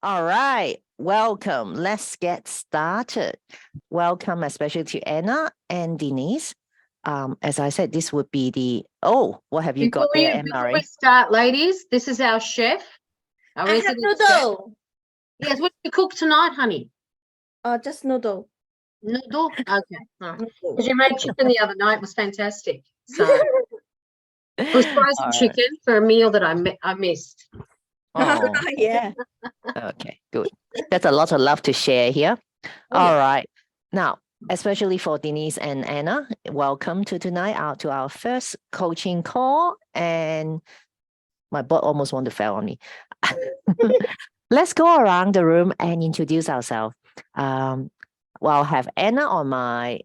All right, welcome. Let's get started. Welcome, especially to Anna and Denise. As I said, this would be what have you got there, Before we start, ladies, this is our chef. Our I have resident chef. noodle. Yes, what did you cook tonight, honey? Just noodle. Noodle? Okay. Noodle. Because you made chicken the other night. It was fantastic. So it was frozen All right. chicken for a meal that I missed. Oh, Yeah. okay, good. That's a lot of love to share here. All right. Now, especially for Denise and Anna, welcome to tonight, to our first coaching call. And my butt almost want to fall on me. Let's go around the room and introduce ourselves. Well, I'll have Anna on my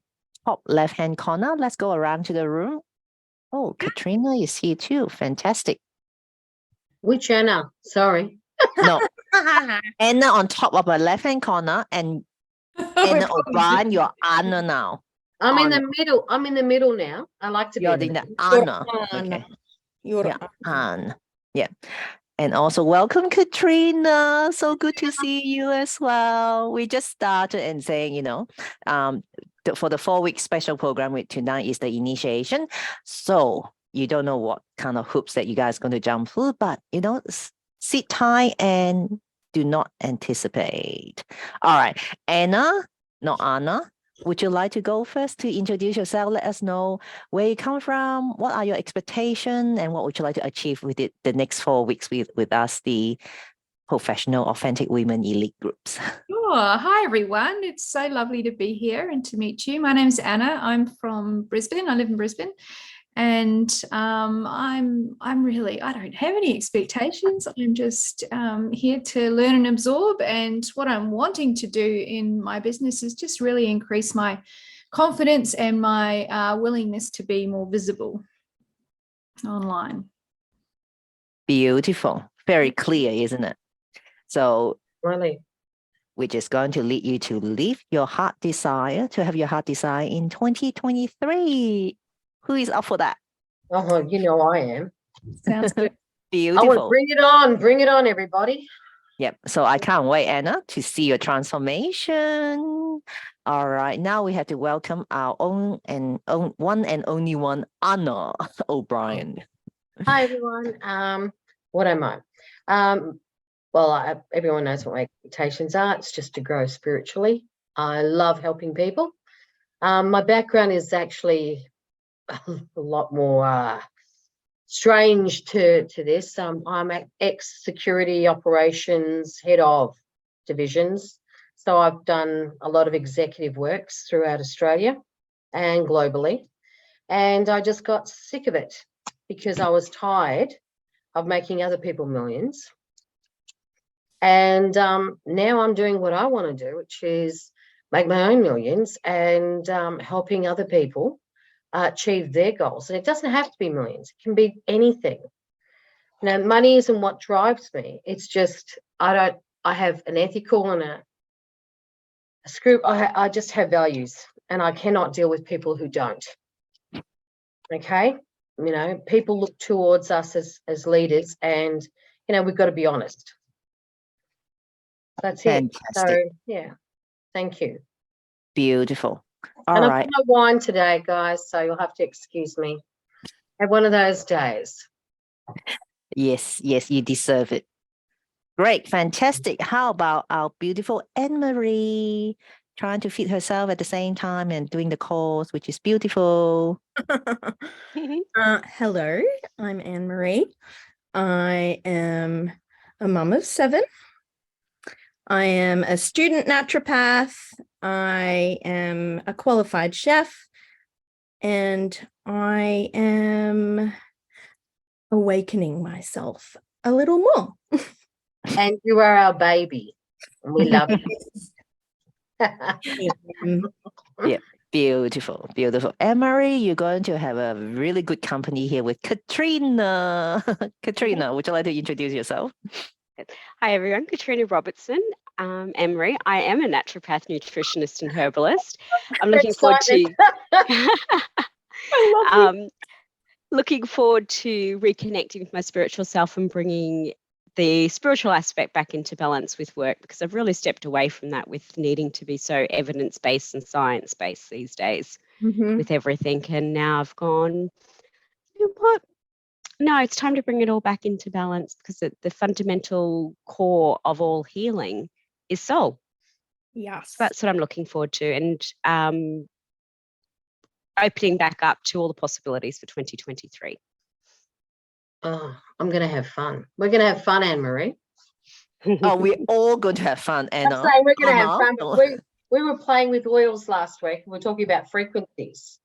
top left-hand corner. Let's go around to the room. Oh, Katrina is here too. Fantastic. Which Anna? Sorry. No, Anna on top of my left-hand corner, and Anna O'Brien, you're Anna now. I'm in the middle. I'm in the middle now. I like to be You're in in the the middle. Anna. Okay. You're Anna. Yeah. And also welcome, Katrina. So good to see you as well. We just started and saying, for the 4-week special program with tonight is the initiation. So you don't know what kind of hoops that you guys are going to jump through, but, sit tight and do not anticipate. All right. Anna, not Anna. Would you like to go first to introduce yourself? Let us know where you come from, what are your expectations, and what would you like to achieve with it the next 4 weeks with us, the Professional Authentic Women Elite Groups. Sure. Hi, everyone. It's so lovely to be here and to meet you. My name's Anna. I'm from Brisbane. I live in Brisbane. And I'm really, I don't have any expectations. I'm just here to learn and absorb. And what I'm wanting to do in my business is just really increase my confidence and my willingness to be more visible online. Beautiful. Very clear, isn't it? So Really? we're just going to lead you to live your heart desire, to have your heart desire in 2023. Who is up for that? Oh, you know I am. Sounds good. Beautiful. I want to bring it on, everybody. Yep. So I can't wait, Anna, to see your transformation. All right. Now we have to welcome our one and only one, Anna O'Brien. Hi, everyone. What am I? Everyone knows what my expectations are. It's just to grow spiritually. I love helping people. My background is actually a lot more strange to this. I'm ex-security operations head of divisions. So I've done a lot of executive works throughout Australia and globally. And I just got sick of it because I was tired of making other people millions. And now I'm doing what I want to do, which is make my own millions and helping other people achieve their goals. And it doesn't have to be millions. It can be anything. Money isn't what drives me. It's just I have an ethical and a script. I just have values, and I cannot deal with people who don't. Okay? People look towards us as leaders, and we've got to be honest. That's Fantastic. it. So yeah, thank you. Beautiful. All and right. I've got no wine today, guys, so you'll have to excuse me. I had one of those days. Yes, you deserve it. Great, fantastic. How about our beautiful Anne-Marie trying to feed herself at the same time and doing the calls, which is beautiful. Hello, I'm Anne-Marie. I am a mum of 7. I am a student naturopath. I am a qualified chef, and I am awakening myself a little more. And you are our baby, and we love you. Yeah, beautiful. Anne-Marie, you're going to have a really good company here with Katrina. Katrina, would you like to introduce yourself? Hi, everyone. Katrina Robertson. Anne-Marie. I am a naturopath, nutritionist, and herbalist. I'm looking forward to looking forward to reconnecting with my spiritual self and bringing the spiritual aspect back into balance with work, because I've really stepped away from that with needing to be so evidence-based and science-based these days with everything. And now I've gone, you know what? No, it's time to bring it all back into balance, because the fundamental core of all healing is soul. Yes. So that's what I'm looking forward to, and opening back up to all the possibilities for 2023. Oh, I'm going to have fun. We're going to have fun, Anne-Marie. Oh, we're all going to have fun, I'm Anna. saying we're going to have fun. Uh-huh. But we were playing with oils last week. We were talking about frequencies.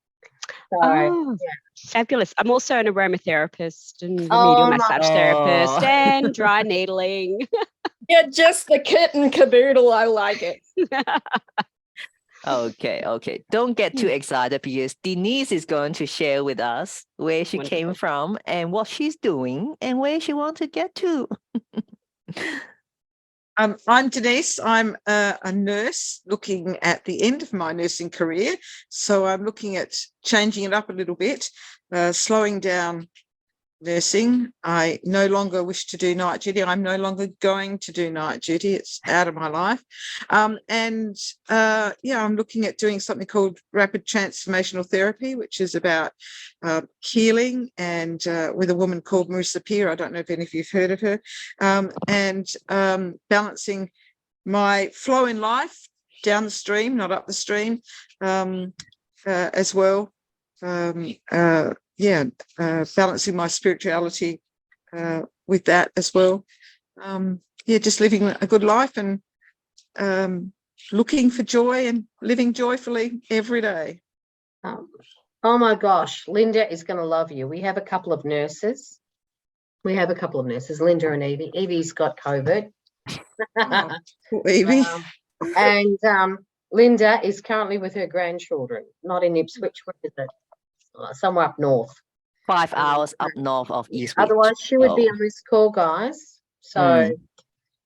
So, Oh, fabulous. I'm also an aromatherapist and remedial Oh, massage therapist and dry needling. Yeah, just the kit and caboodle. I like it. Okay. Don't get too excited, because Denise is going to share with us where she came Wonderful. from and what she's doing and where she wants to get to. I'm Denise. I'm a nurse looking at the end of my nursing career. So I'm looking at changing it up a little bit, slowing down nursing. I no longer wish to do night duty. I'm no longer going to do night duty. It's out of my life. I'm looking at doing something called rapid transformational therapy, which is about healing, and with a woman called Marissa Peer. I don't know if any of you've heard of her, and balancing my flow in life down the stream, not up the stream, as well. Balancing my spirituality with that as well. Just living a good life, and looking for joy and living joyfully every day. oh my gosh, Linda is going to love you. We have a couple of nurses. Linda and Evie. Evie's got COVID. Oh, poor Evie. And Linda is currently with her grandchildren, not in Ipswich. Where is it? Somewhere up north. 5 hours up north of Eastwich. Otherwise, she would be on this call, guys. So,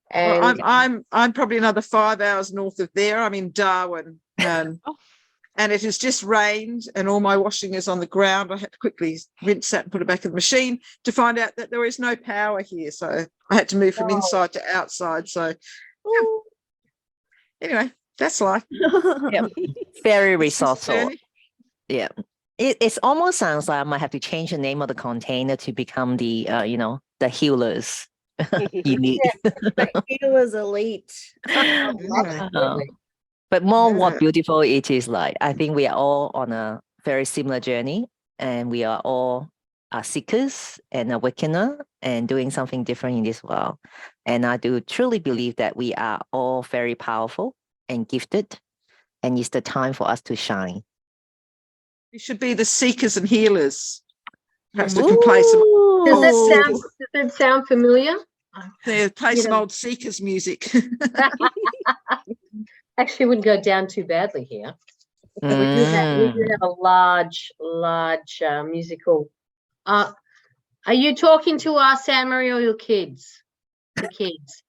and I'm probably another 5 hours north of there. I'm in Darwin, and it has just rained, and all my washing is on the ground. I had to quickly rinse that and put it back in the machine to find out that there is no power here. So I had to move from inside to outside. So anyway, that's life. Yep. Very It's just a resourceful. journey. Yeah. It almost sounds like I might have to change the name of the container to become the the healers. Elite. The healer's elite. absolutely. But more what Yeah. beautiful it is like. I think we are all on a very similar journey, and we are all seekers and awakener and doing something different in this world. And I do truly believe that we are all very powerful and gifted, and it's the time for us to shine. We should be the seekers and healers. Perhaps we can play some. Does that sound familiar? Play some old seekers music. Actually, wouldn't go down too badly here. We do have a large musical. Are you talking to us, Anne-Marie, or your kids? The kids.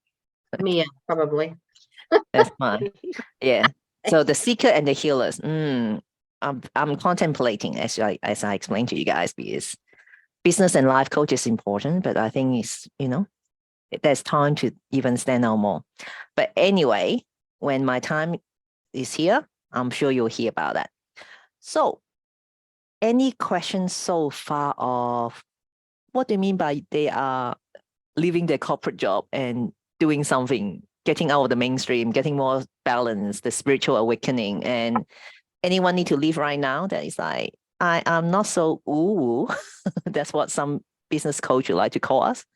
Mia, probably. That's fine. Yeah. So the seeker and the healers. I'm contemplating as I explained to you guys, because business and life coach is important, but I think it's there's time to even stand out more. But anyway, when my time is here, I'm sure you'll hear about that. So, any questions so far of what do you mean by they are leaving their corporate job and doing something, getting out of the mainstream, getting more balance, the spiritual awakening? And anyone need to leave right now that is like, I'm not so ooh. That's what some business coach would like to call us.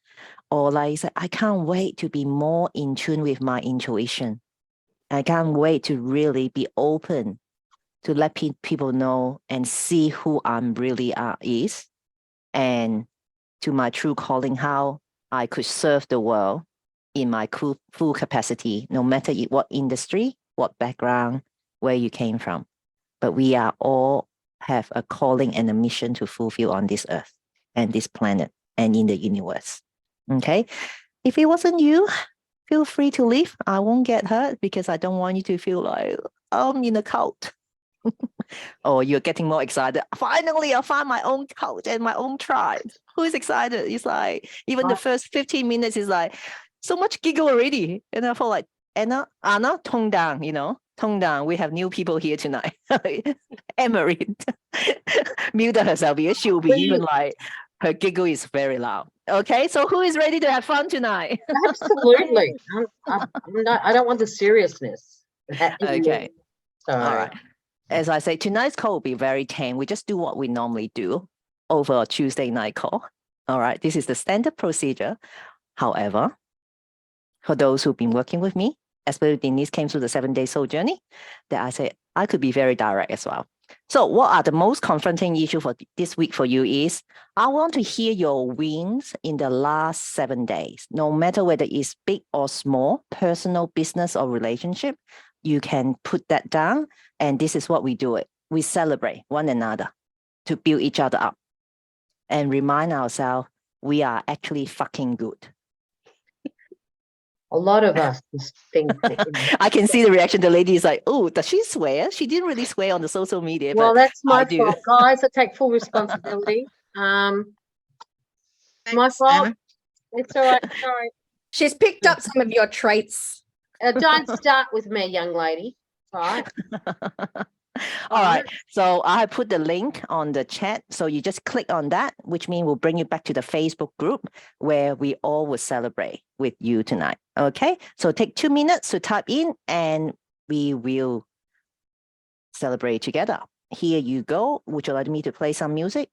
Or like, I can't wait to be more in tune with my intuition. I can't wait to really be open to let people know and see who I'm really is, and to my true calling, how I could serve the world in my full capacity, no matter what industry, what background, where you came from. But we are all have a calling and a mission to fulfill on this earth and this planet and in the universe. Okay? If it wasn't you, feel free to leave. I won't get hurt, because I don't want you to feel like I'm in a cult. Or you're getting more excited. Finally, I find my own cult and my own tribe. who is excited? It's like, even the Right. first 15 minutes is like, so much giggle already. And I felt like, Anna, tone down, tone down. We have new people here tonight. Emery muted herself because she'll be even like, her giggle is very loud. Okay, so who is ready to have fun tonight? Absolutely. I don't want the seriousness. Okay. So, All right. As I say, tonight's call will be very tame. We just do what we normally do over a Tuesday night call. All right. This is the standard procedure. However, for those who've been working with me, especially Denise came through the 7-day soul journey, that I say I could be very direct as well. So what are the most confronting issue for this week for you is, I want to hear your wins in the last 7 days, no matter whether it's big or small, personal, business, or relationship. You can put that down, and this is what we do it. We celebrate one another to build each other up and remind ourselves we are actually fucking good. a lot of us just think that, I can see the reaction. The lady is like, oh, does she swear? She didn't really swear on the social media, well, but that's my I do. fault, guys. I take full responsibility. My Thanks, fault. Anna. It's all right. Sorry. She's picked up some of your traits. Don't start with me, young lady. All right. All right. So I put the link on the chat. So you just click on that, which means we'll bring you back to the Facebook group where we all will celebrate with you tonight. Okay. So take 2 minutes to type in and we will celebrate together. Here you go. Would you like me to play some music?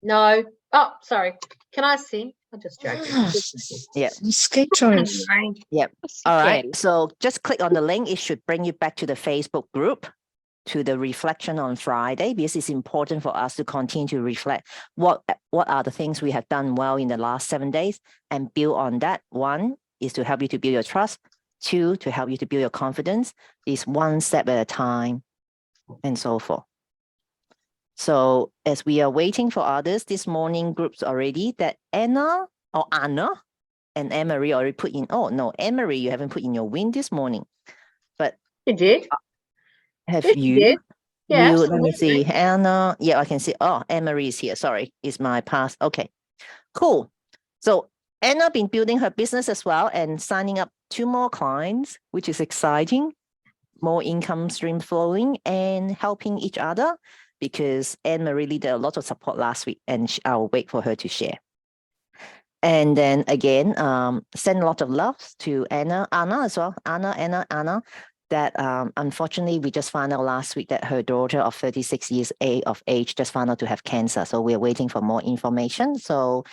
No. Oh, sorry. Can I sing? I'm just joking. Yeah. Mosquitoes. Yep. All right. Again. So just click on the link. It should bring you back to the Facebook group, to the reflection on Friday, because it's important for us to continue to reflect what are the things we have done well in the last 7 days and build on that. 1 is to help you to build your trust. 2, to help you to build your confidence. Is 1 step at a time and so forth. So as we are waiting for others, this morning groups already that Anna and Emery already put in. Oh no, Emery, you haven't put in your win this morning. But You did? have Yes, you? did. Yeah, Let me absolutely. see. Anna. Yeah, I can see. Oh, Emery is here. Sorry, it's my past. Okay, cool. So Anna been building her business as well and signing up 2 more clients, which is exciting. More income stream flowing and helping each other, because Anne-Marie did a lot of support last week, and I'll wait for her to share. And then again, send a lot of love to Anna as well. Anna, that unfortunately we just found out last week that her daughter of 36 years of age just found out to have cancer. So we're waiting for more information. So,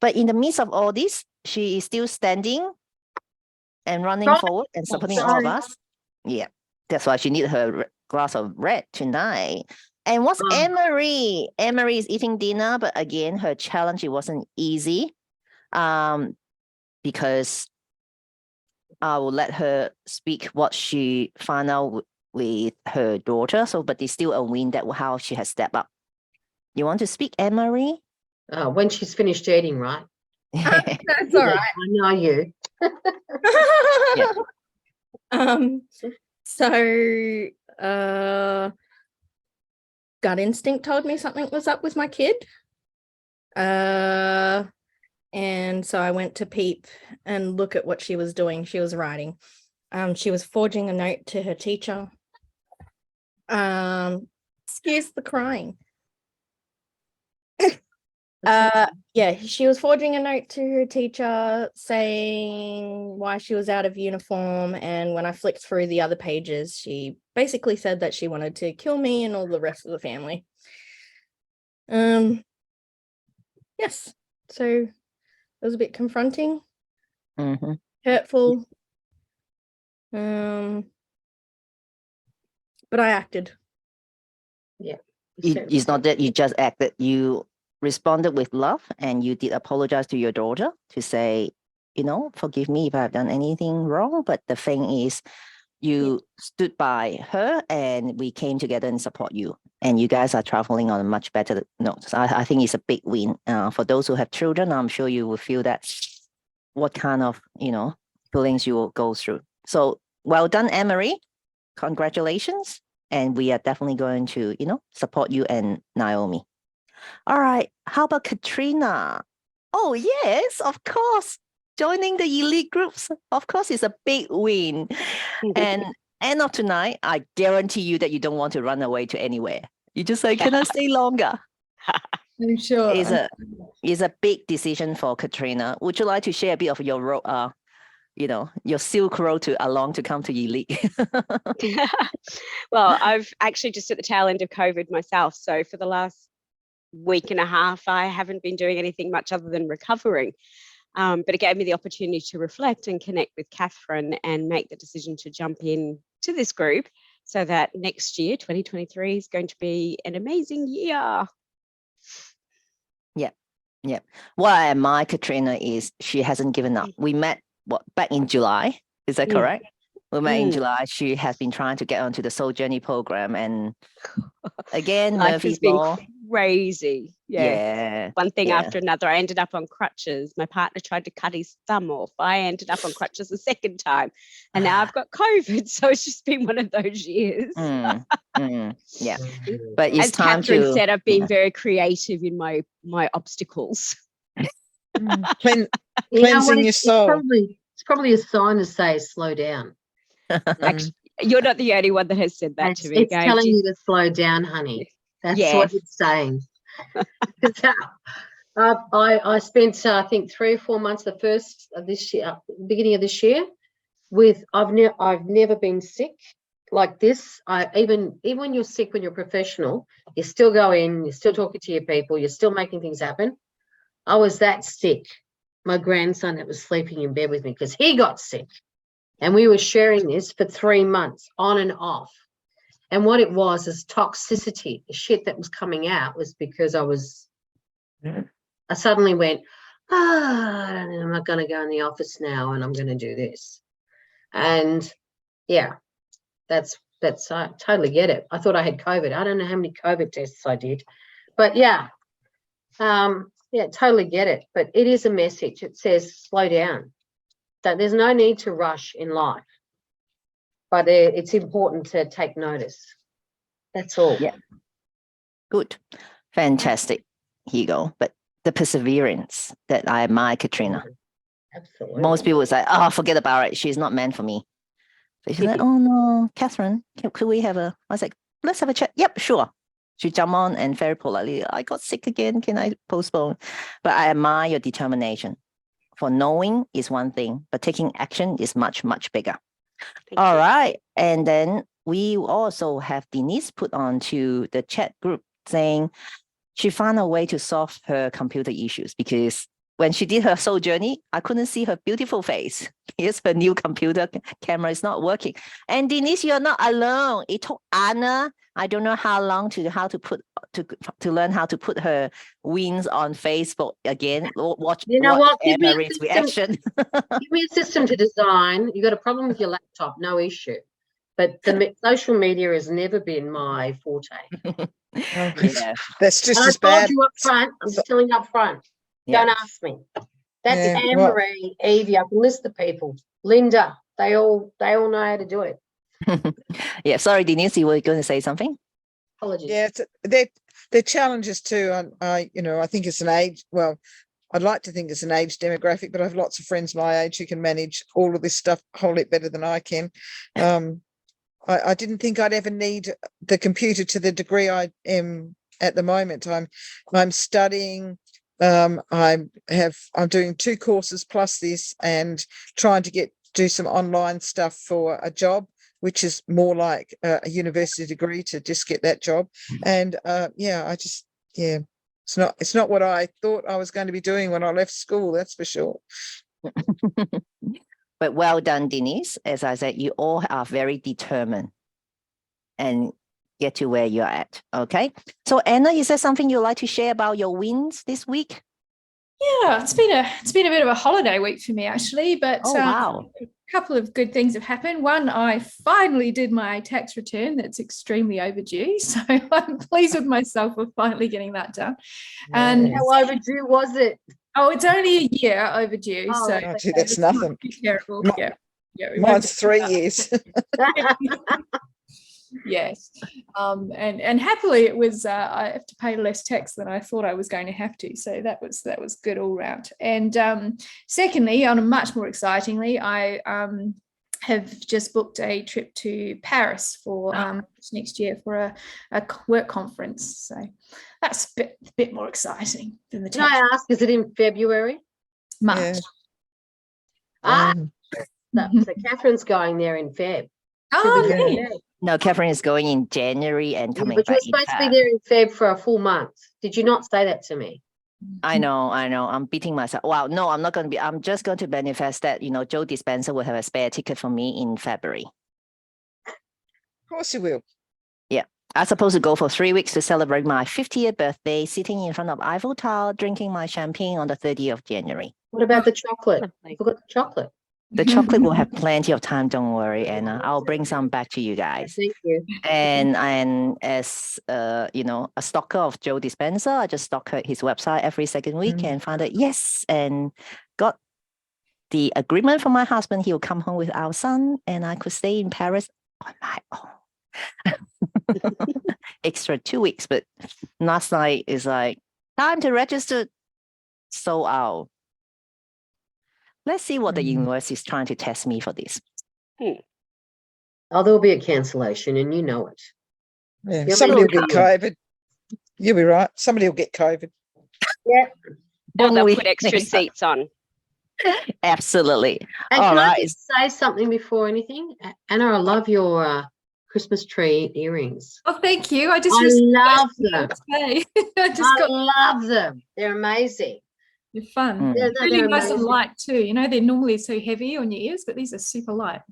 but in the midst of all this, she is still standing and running forward and supporting all of us. Yeah, that's why she needs her glass of red tonight. And what's Emery? Emery is eating dinner, but again, her challenge, it wasn't easy. Because I will let her speak what she found out with her daughter. So, but it's still a win that how she has stepped up. You want to speak, Anne-Marie? When she's finished eating, right? That's all right. I know you. So gut instinct told me something was up with my kid. And so I went to peep and look at what she was doing. She was writing. She was forging a note to her teacher. Excuse the crying. Yeah, she was forging a note to her teacher saying why she was out of uniform, and when I flicked through the other pages, she basically said that she wanted to kill me and all the rest of the family. Yes, so it was a bit confronting, hurtful, but I acted. Yeah. It's not that you just acted, you responded with love, and you did apologize to your daughter to say, forgive me if I've done anything wrong. But the thing is, you stood by her and we came together and support you. And you guys are traveling on a much better note. So I think it's a big win. For those who have children, I'm sure you will feel that what kind of, feelings you will go through. So well done, Anne-Marie. Congratulations. And we are definitely going to, support you and Naomi. All right. how about Katrina? Oh, yes, of course. Joining the elite groups, of course, is a big win. And end of tonight, I guarantee you that you don't want to run away to anywhere. You just say, can I stay longer? I'm sure. It's a big decision for Katrina. Would you like to share a bit of your your Silk Road to come to elite? Well, I've actually just at the tail end of COVID myself. So for the last week and a half, I haven't been doing anything much other than recovering. But it gave me the opportunity to reflect and connect with Catherine and make the decision to jump in to this group so that next year, 2023, is going to be an amazing year. Yeah. What I admire Katrina is she hasn't given up. We met back in July. Is that correct? We met in July. She has been trying to get onto the Soul Journey program, and again, Life Murphy's has been Law. crazy. Yeah. One thing after another. I ended up on crutches. My partner tried to cut his thumb off. I ended up on crutches the second time. And now I've got COVID. So it's just been one of those years. Yeah. But it's As time Catherine said, I've been very creative in my obstacles. Cleansing your soul. It's probably a sign to say slow down. Actually, you're not the only one that has said that to me. It's telling you to slow down, honey. That's what it's saying. I spent, I think, 3 or 4 months, the first of this year, beginning of this year, I've never been sick like this. Even when you're sick, when you're professional, you still go in, you're still talking to your people, you're still making things happen. I was that sick. My grandson that was sleeping in bed with me because he got sick, and we were sharing this for 3 months on and off. And what it was is toxicity. The shit that was coming out was because I suddenly went, I'm not going to go in the office now, and I'm going to do this. And yeah, that's I totally get it. I thought I had COVID. I don't know how many COVID tests I did, but yeah, totally get it. But it is a message. It says slow down. That there's no need to rush in life, but it's important to take notice. That's all. Yeah. Good. Fantastic. Here you go. But the perseverance that I admire, Katrina. Absolutely. Most people say, oh, forget about it. She's not meant for me. But she's like, oh no, Catherine, could we have I was like, let's have a chat. Yep, sure. She jumped on and very politely, I got sick again. Can I postpone? But I admire your determination. For knowing is one thing, but taking action is much, much bigger. All right. And then we also have Denise put onto the chat group saying she found a way to solve her computer issues because when she did her soul journey, I couldn't see her beautiful face. Yes, her new computer camera is not working. And Denise, you're not alone. It took Anna, I don't know how long to learn how to put her wins on Facebook again. Watch Mary's reaction. Give me a system to design. You got a problem with your laptop, no issue. But the social media has never been my forte. Yeah. That's just and as I told bad. you up front. I'm just telling you up front. Yeah. Don't ask me. That's Anne-Marie, Evie. I can list the people. Linda. They all know how to do it. Yeah. Sorry, Denise, you were going to say something? Apologies. Yeah, they're challenges too. I think it's an age. Well, I'd like to think it's an age demographic, but I have lots of friends my age who can manage all of this stuff a whole lot better than I can. I didn't think I'd ever need the computer to the degree I am at the moment. I'm studying. I'm doing 2 courses plus this, and trying to do some online stuff for a job, which is more like a university degree to just get that job. And it's not what I thought I was going to be doing when I left school, that's for sure. But well done, Denise. As I said, you all are very determined and get to where you're at. Okay. So Anna, is there something you'd like to share about your wins this week? Yeah, it's been a bit of a holiday week for me actually, but wow. A couple of good things have happened. One, I finally did my tax return that's extremely overdue, so I'm pleased with myself for finally getting that done. And how overdue was it? Oh, it's only a year overdue. Oh, so gee, that's nothing. Terrible. Yeah. Mine's 3 years. Yes. And happily it was I have to pay less tax than I thought I was going to have to. So that was good all round. And secondly, on a much more excitingly, I have just booked a trip to Paris for next year for a work conference. So that's a bit more exciting than the Can I tax. ask, is it in February? March. Ah, Um, so Catherine's going there in Feb. Oh, Yeah. okay. Yeah, no, Catherine is going in January and yeah, coming but you back were in supposed to be Feb. there in Feb for a full month. Did you not say that to me? I know. I'm beating myself. Wow, no, I'm not going to be. I'm just going to manifest that, Joe Dispenza will have a spare ticket for me in February. Of course you will. I'm supposed to go for 3 weeks to celebrate my 50th birthday, sitting in front of Eiffel Tower, drinking my champagne on the 30th of January. What about the chocolate? I Lovely. forgot the chocolate. The chocolate will have plenty of time. Don't worry, Anna. I'll bring some back to you guys. Thank you. And as a stalker of Joe Dispenza, I just stalk his website every second week and found out yes, and got the agreement from my husband. He will come home with our son, and I could stay in Paris on my own. Extra 2 weeks, but last night is like time to register. So out. Let's see what the universe is trying to test me for this. Oh, there'll be a cancellation, and you know it. Yeah. You'll Somebody will be get okay. COVID. You'll be right. Somebody will get COVID. Yeah. Or they'll We put extra think- seats on. Absolutely. And All can I right. just say something before anything? Anna, I love your Christmas tree earrings. Oh, thank you. I just I received love those them. today. I just I got love them. They're amazing. they're fun. Mm. They're Really nice and amazing. light too. They're normally so heavy on your ears, but these are super light.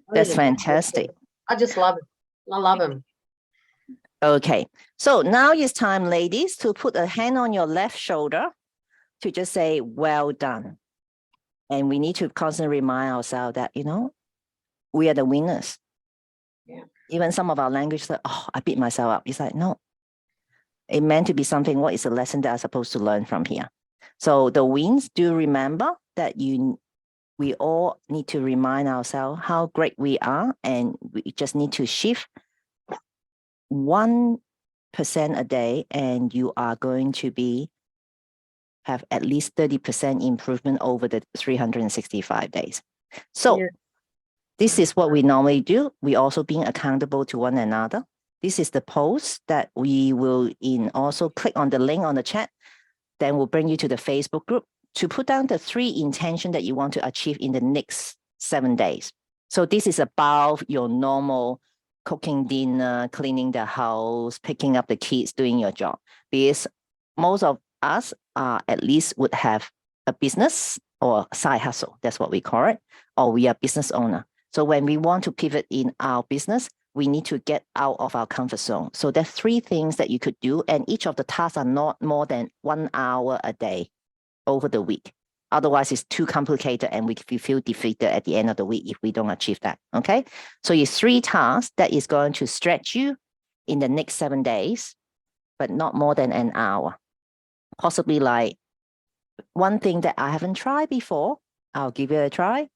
That's They're fantastic. I just love it. I love them. Okay. So now it's time, ladies, to put a hand on your left shoulder to just say, well done. And we need to constantly remind ourselves that, we are the winners. Yeah. Even some of our language, like, oh, I beat myself up. It's like, no, it meant to be something. What is the lesson that I'm supposed to learn from here? So the wins, do remember that we all need to remind ourselves how great we are, and we just need to shift 1% a day, and you are going to have at least 30% improvement over the 365 days. So Yeah. this is what we normally do. We also being accountable to one another. This is the post that we will also click on the link on the chat. Then we'll bring you to the Facebook group to put down the 3 intentions that you want to achieve in the next 7 days. So this is about your normal cooking dinner, cleaning the house, picking up the kids, doing your job. Because most of us at least would have a business or side hustle. That's what we call it. Or we are business owner. So when we want to pivot in our business, we need to get out of our comfort zone. So there's 3 things that you could do, and each of the tasks are not more than 1 hour a day over the week. Otherwise, it's too complicated and we feel defeated at the end of the week if we don't achieve that, okay? So it's 3 tasks that is going to stretch you in the next 7 days, but not more than an hour. Possibly like one thing that I haven't tried before, I'll give it a try.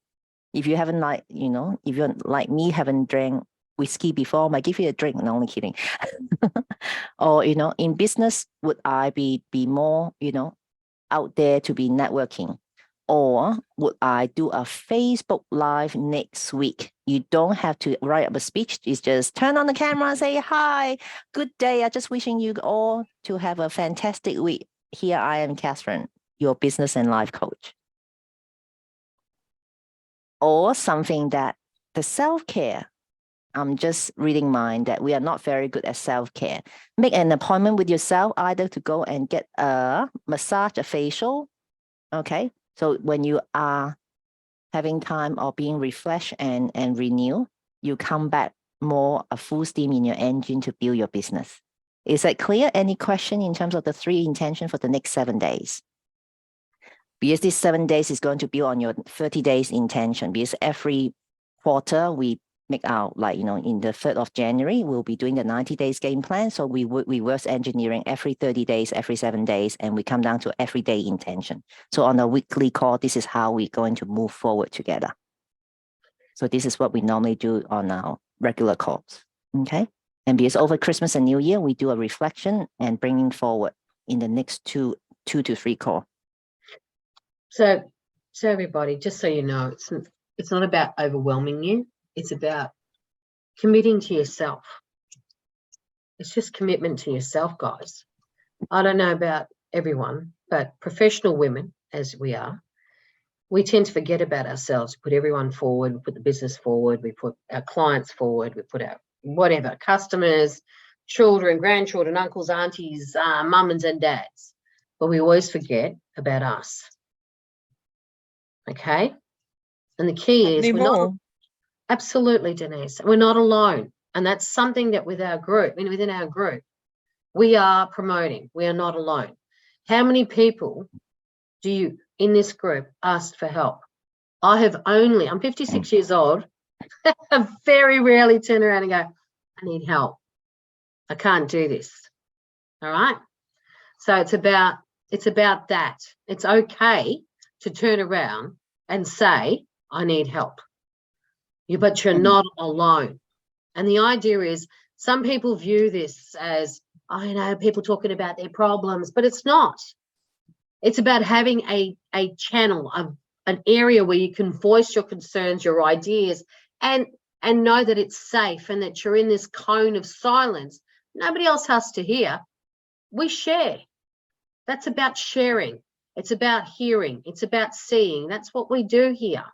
If you haven't if you're like me, haven't drank whiskey before, I might give you a drink. No, only kidding. Or, in business, would I be more, out there to be networking? Or would I do a Facebook Live next week? You don't have to write up a speech. It's just turn on the camera and say, hi, good day. I'm just wishing you all to have a fantastic week. Here I am, Catherine, your business and life coach. Or something that the self-care, I'm just reading mine, that we are not very good at self-care. Make an appointment with yourself, either to go and get a massage, a facial, okay? So when you are having time or being refreshed and renew, you come back more a full steam in your engine to build your business. Is that clear? Any question in terms of the 3 intentions for the next 7 days? Because this 7 days is going to build on your 30 days intention, because every quarter we make out, in the 3rd of January, we'll be doing the 90 days game plan. So we reverse engineering every 30 days, every 7 days, and we come down to everyday intention. So on a weekly call, this is how we're going to move forward together. So this is what we normally do on our regular calls. Okay. And because over Christmas and New Year, we do a reflection and bringing forward in the next two to three call. So everybody, just so you know, it's not about overwhelming you. It's about committing to yourself. It's just commitment to yourself, guys. I don't know about everyone, but professional women, as we are, we tend to forget about ourselves. We put everyone forward, we put the business forward, we put our clients forward, we put our whatever, customers, children, grandchildren, uncles, aunties, mums and dads. But we always forget about us. Okay? And the key is absolutely, Denise, we're not alone. And that's something that within our group, we are promoting. We are not alone. How many people do you in this group ask for help? I'm 56 years old. I very rarely turn around and go, I need help. I can't do this. All right. So it's about that. It's okay to turn around and say, I need help. But you're not alone. And the idea is some people view this as, I know, people talking about their problems, but it's not. It's about having a channel, an area where you can voice your concerns, your ideas, and know that it's safe and that you're in this cone of silence. Nobody else has to hear. We share. That's about sharing. It's about hearing. It's about seeing. That's what we do here.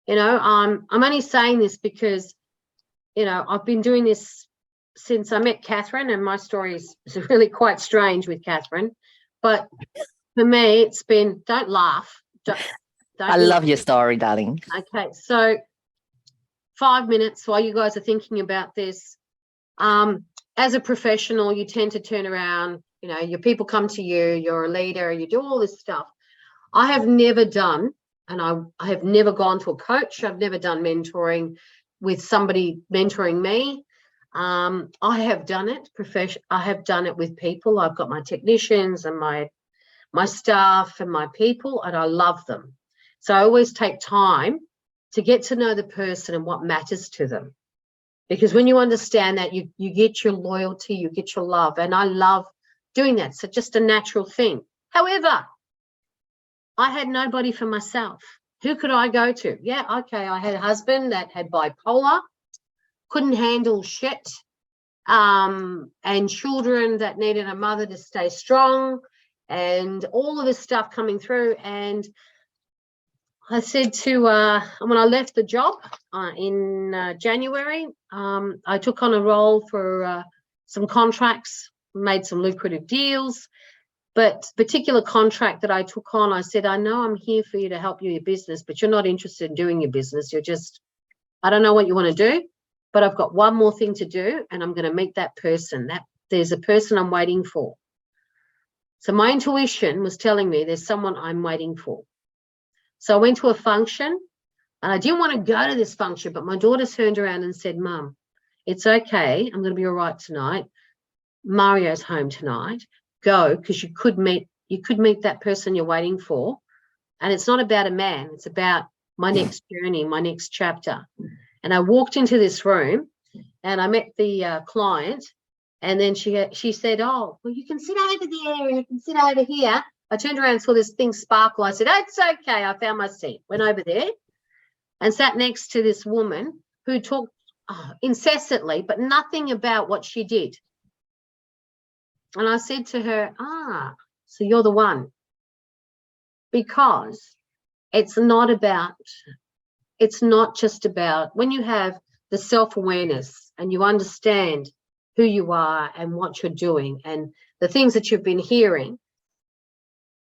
You know, I'm only saying this because, you know, I've been doing this since I met Catherine, and my story is really quite strange with Catherine. But for me, it's been, don't laugh. I love your story, darling. Okay, so 5 minutes while you guys are thinking about this. As a professional, you tend to turn around, you know, your people come to you, you're a leader, you do all this stuff. I have never done, and I have never gone to a coach. I've never done mentoring with somebody mentoring me. I have done it I have done it with people. I've got my technicians and my staff and my people, and I love them. So I always take time to get to know the person and what matters to them. Because when you understand that, you get your loyalty, you get your love. And I love doing that. So just a natural thing. However, I had nobody for myself. Who could I go to? Yeah, okay, I had a husband that had bipolar, couldn't handle shit, and children that needed a mother to stay strong, and all of this stuff coming through. And I said to, when I left the job in January, I took on a role for some contracts, made some lucrative deals. But particular contract that I took on, I said, I know I'm here for you to help you your business, but you're not interested in doing your business. You're just, I don't know what you want to do, but I've got one more thing to do, and I'm going to meet that person. There's a person I'm waiting for. So my intuition was telling me there's someone I'm waiting for. So I went to a function, and I didn't want to go to this function, but my daughter turned around and said, Mum, it's okay. I'm going to be all right tonight. Mario's home tonight. Go, because you could meet that person you're waiting for. And it's not about a man. It's about my next journey, my next chapter. And I walked into this room, and I met the client. And then she said, oh, well, you can sit over there and you can sit over here. I turned around and saw this thing sparkle. I said, oh, it's okay. I found my seat. Went over there and sat next to this woman who talked incessantly, but nothing about what she did. And I said to her, so you're the one. Because it's not just about when you have the self-awareness and you understand who you are and what you're doing and the things that you've been hearing.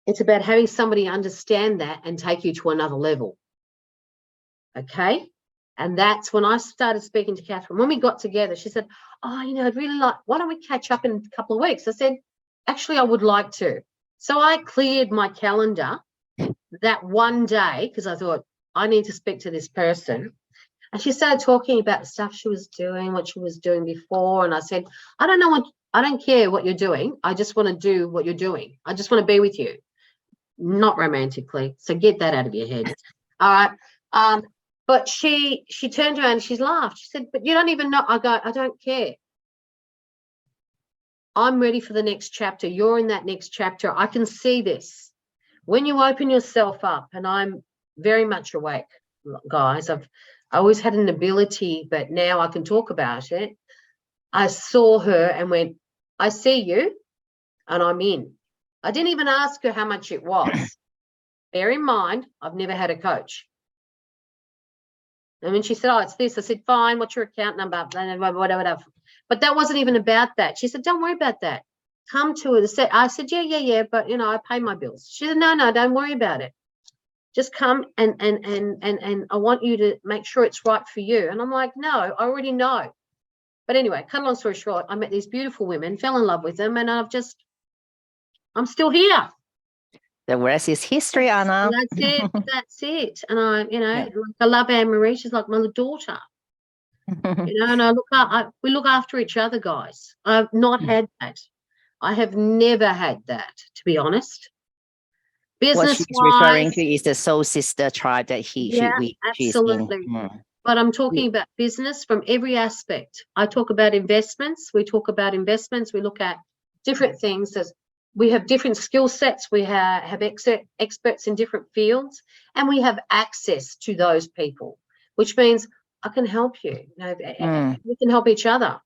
It's about having somebody understand that and take you to another level. Okay? And that's when I started speaking to Catherine. When we got together, she said, oh, you know, I'd really like, why don't we catch up in a couple of weeks? I said, actually, I would like to. So I cleared my calendar that one day because I thought, I need to speak to this person. And she started talking about the stuff she was doing, what she was doing before. And I said, I don't care what you're doing. I just want to do what you're doing. I just want to be with you. Not romantically. So get that out of your head. All right. But she turned around and she laughed. She said, but you don't even know. I go, I don't care. I'm ready for the next chapter. You're in that next chapter. I can see this. When you open yourself up, and I'm very much awake, guys. I always had an ability, but now I can talk about it. I saw her and went, I see you, and I'm in. I didn't even ask her how much it was. Bear in mind, I've never had a coach. And when she said, oh, it's this, I said, fine, what's your account number? Whatever. But that wasn't even about that. She said, don't worry about that. Come to it. I said, yeah, but I pay my bills. She said, no, don't worry about it. Just come and I want you to make sure it's right for you. And I'm like, no, I already know. But anyway, cut a long story short, I met these beautiful women, fell in love with them, and I'm still here. The rest is history, Anna. And that's it. And I love Anne-Marie. She's like my daughter. And we look after each other, guys. I've not had that. I have never had that, to be honest. What she's referring to is the soul sister tribe that she's absolutely. in. But I'm talking about business from every aspect. I talk about investments. We talk about investments. We look at different things. We have different skill sets. We have experts in different fields, and we have access to those people, which means I can help you. We can help each other.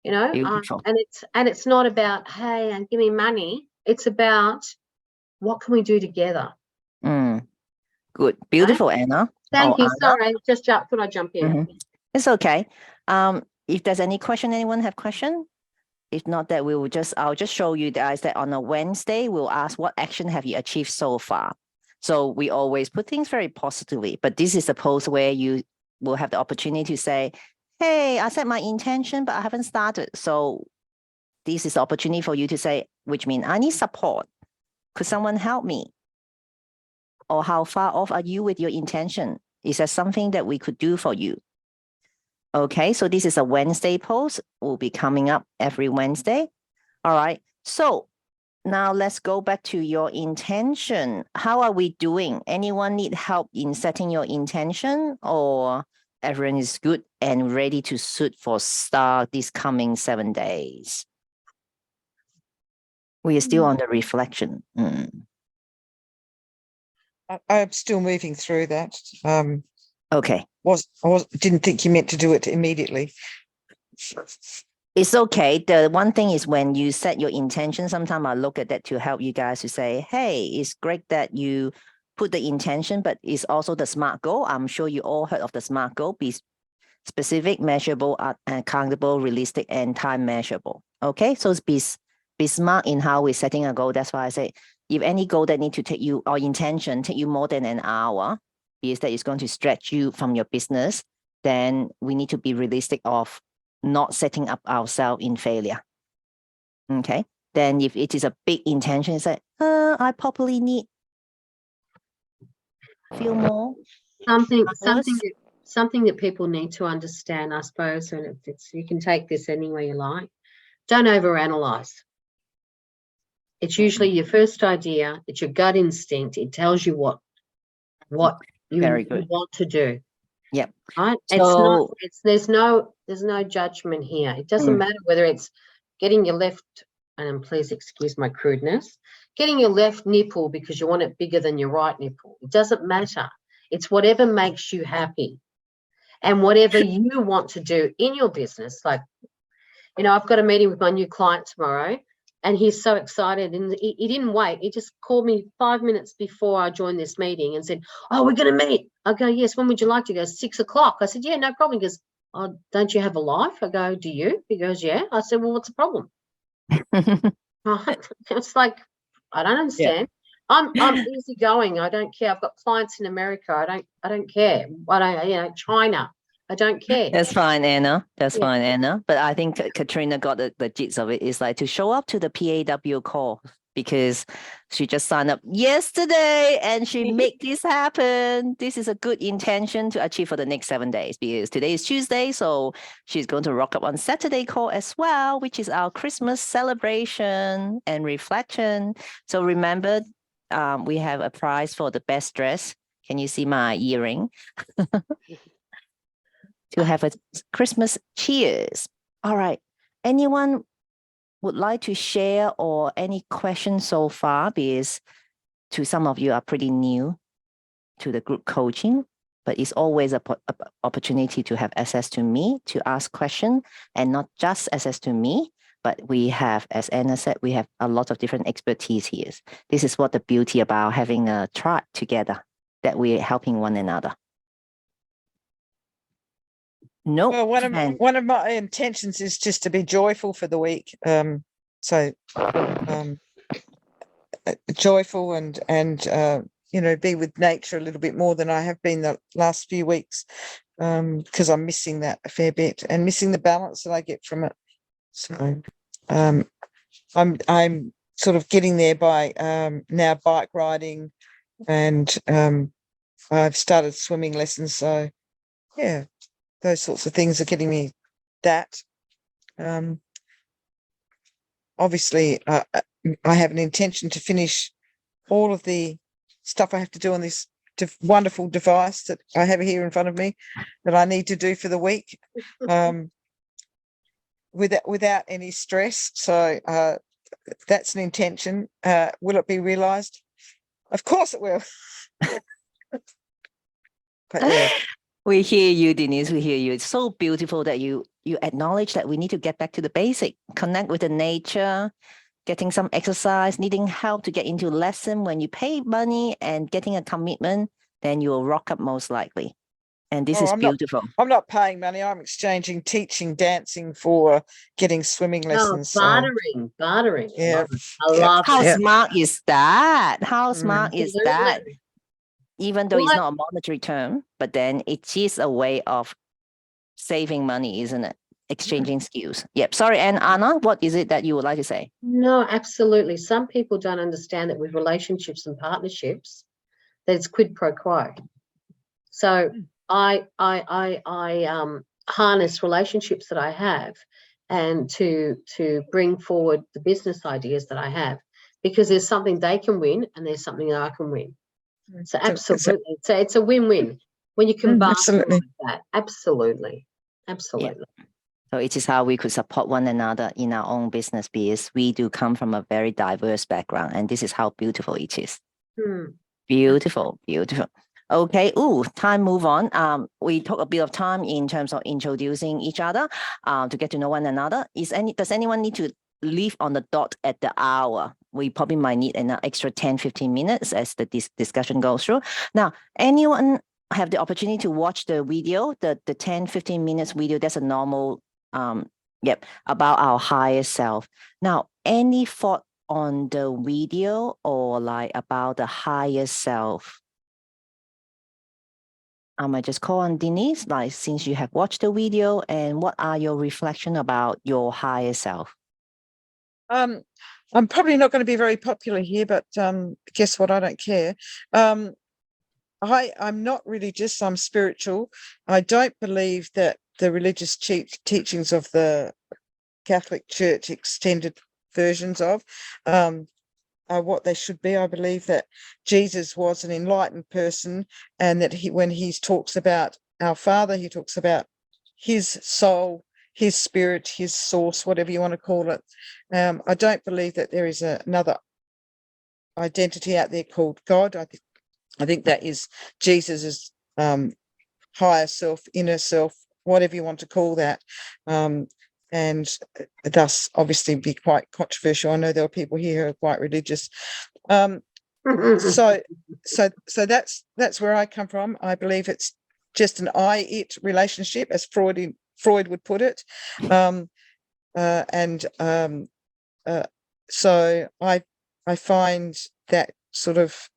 And it's not about, hey, and give me money. It's about what can we do together. Good, beautiful, Anna. Thank you. Anna. Sorry, thought I'd jump in. It's okay. If there's any question, anyone have question? If not, that I'll just show you guys that on a Wednesday, we'll ask what action have you achieved so far. So we always put things very positively, but this is a post where you will have the opportunity to say, hey, I set my intention, but I haven't started. So this is the opportunity for you to say, which means I need support. Could someone help me? Or how far off are you with your intention? Is that something that we could do for you? Okay, so this is a Wednesday post. Will be coming up every Wednesday. All right, so now let's go back to your intention. How are we doing? Anyone need help in setting your intention, or everyone is good and ready to suit for start this coming 7 days? We are still on the reflection. I'm still moving through that. Okay. Didn't think you meant to do it immediately. It's okay. The one thing is when you set your intention, sometimes I look at that to help you guys to say, hey, it's great that you put the intention, but it's also the SMART goal. I'm sure you all heard of the SMART goal. Be specific, measurable, accountable, realistic, and time measurable. Okay, so it's be smart in how we're setting a goal. That's why I say, if any goal that need to take you, or intention take you more than an hour, is that it's going to stretch you from your business, then we need to be realistic of not setting up ourselves in failure. Okay. Then if it is a big intention, it's like, I probably need feel more. Something that people need to understand, I suppose, and you can take this any way you like. Don't overanalyze. It's usually your first idea. It's your gut instinct. It tells you what you want to do. Yep. Right. So, there's no judgment here. It doesn't matter whether it's getting your left, and please excuse my crudeness, getting your left nipple because you want it bigger than your right nipple. It doesn't matter. It's whatever makes you happy, and whatever you want to do in your business. Like, I've got a meeting with my new client tomorrow, and he's so excited, and he didn't wait. He just called me 5 minutes before I joined this meeting and said, oh, we're going to meet. I go, yes, when would you like to go? 6 o'clock. I said, yeah, no problem. He goes, oh, don't you have a life? I go, do you? He goes, yeah. I said, well, what's the problem? It's like, I don't understand. Yeah. I'm easygoing. I don't care. I've got clients in America. I don't care. China. I don't care. That's fine, Anna. That's fine, Anna. But I think Katrina got the gist of it. Is like to show up to the PAW call, because she just signed up yesterday and she made this happen. This is a good intention to achieve for the next 7 days, because today is Tuesday. So she's going to rock up on Saturday call as well, which is our Christmas celebration and reflection. So remember, we have a prize for the best dress. Can you see my earring? To have a Christmas cheers. All right. Anyone would like to share or any questions so far? Because to some of you are pretty new to the group coaching, but it's always a opportunity to have access to me to ask questions, and not just access to me, but we have, as Anna said, we have a lot of different expertise here. This is what the beauty about having a tribe together, that we're helping one another. No. Well, one of my intentions is just to be joyful for the week. Joyful and you know, be with nature a little bit more than I have been the last few weeks, because I'm missing that a fair bit and missing the balance that I get from it. So I'm sort of getting there by now bike riding, and I've started swimming lessons. So yeah, those sorts of things are getting me that. Obviously, I have an intention to finish all of the stuff I have to do on this wonderful device that I have here in front of me that I need to do for the week, without any stress. So that's an intention. Will it be realised? Of course it will. But yeah. We hear you, Denise. We hear you. It's so beautiful that you acknowledge that we need to get back to the basic, connect with the nature, getting some exercise, needing help to get into lesson. When you pay money and getting a commitment, then you will rock up most likely. And this is beautiful. I'm not paying money. I'm exchanging teaching dancing for getting swimming lessons. Bartering. Yeah. I love How it. smart is that? How smart is that? Absolutely. Even though it's not a monetary term, but then it is a way of saving money, isn't it? Exchanging skills. Yep. Sorry, and Anna, what is it that you would like to say? No, absolutely. Some people don't understand that with relationships and partnerships, that it's quid pro quo. So I harness relationships that I have, and to bring forward the business ideas that I have, because there's something they can win and there's something that I can win. So absolutely, it's a win-win when you combine that. Absolutely. Yeah. So it is how we could support one another in our own business, because we do come from a very diverse background, and this is how beautiful it is. Beautiful. Okay. Time move on. We took a bit of time in terms of introducing each other, to get to know one another. Does anyone need to leave on the dot at the hour? We probably might need an extra 10-15 minutes as the discussion goes through. Now, anyone have the opportunity to watch the video, the 10-15 minutes video? That's a normal, about our higher self. Now, any thought on the video or like about the higher self? I might just call on Denise, like, since you have watched the video, and what are your reflections about your higher self? I'm probably not going to be very popular here, but guess what? I don't care. I'm not religious. I'm spiritual. I don't believe that the religious teachings of the Catholic Church, extended versions of, are what they should be. I believe that Jesus was an enlightened person, and that when he talks about our Father, he talks about his soul, his spirit, his source, whatever you want to call it. I don't believe that there is another identity out there called God. I think that is Jesus's higher self, inner self, whatever you want to call that. And thus obviously be quite controversial. I know there are people here who are quite religious. So that's where I come from. I believe it's just an I-it relationship, as Freud would put it. So I find that sort of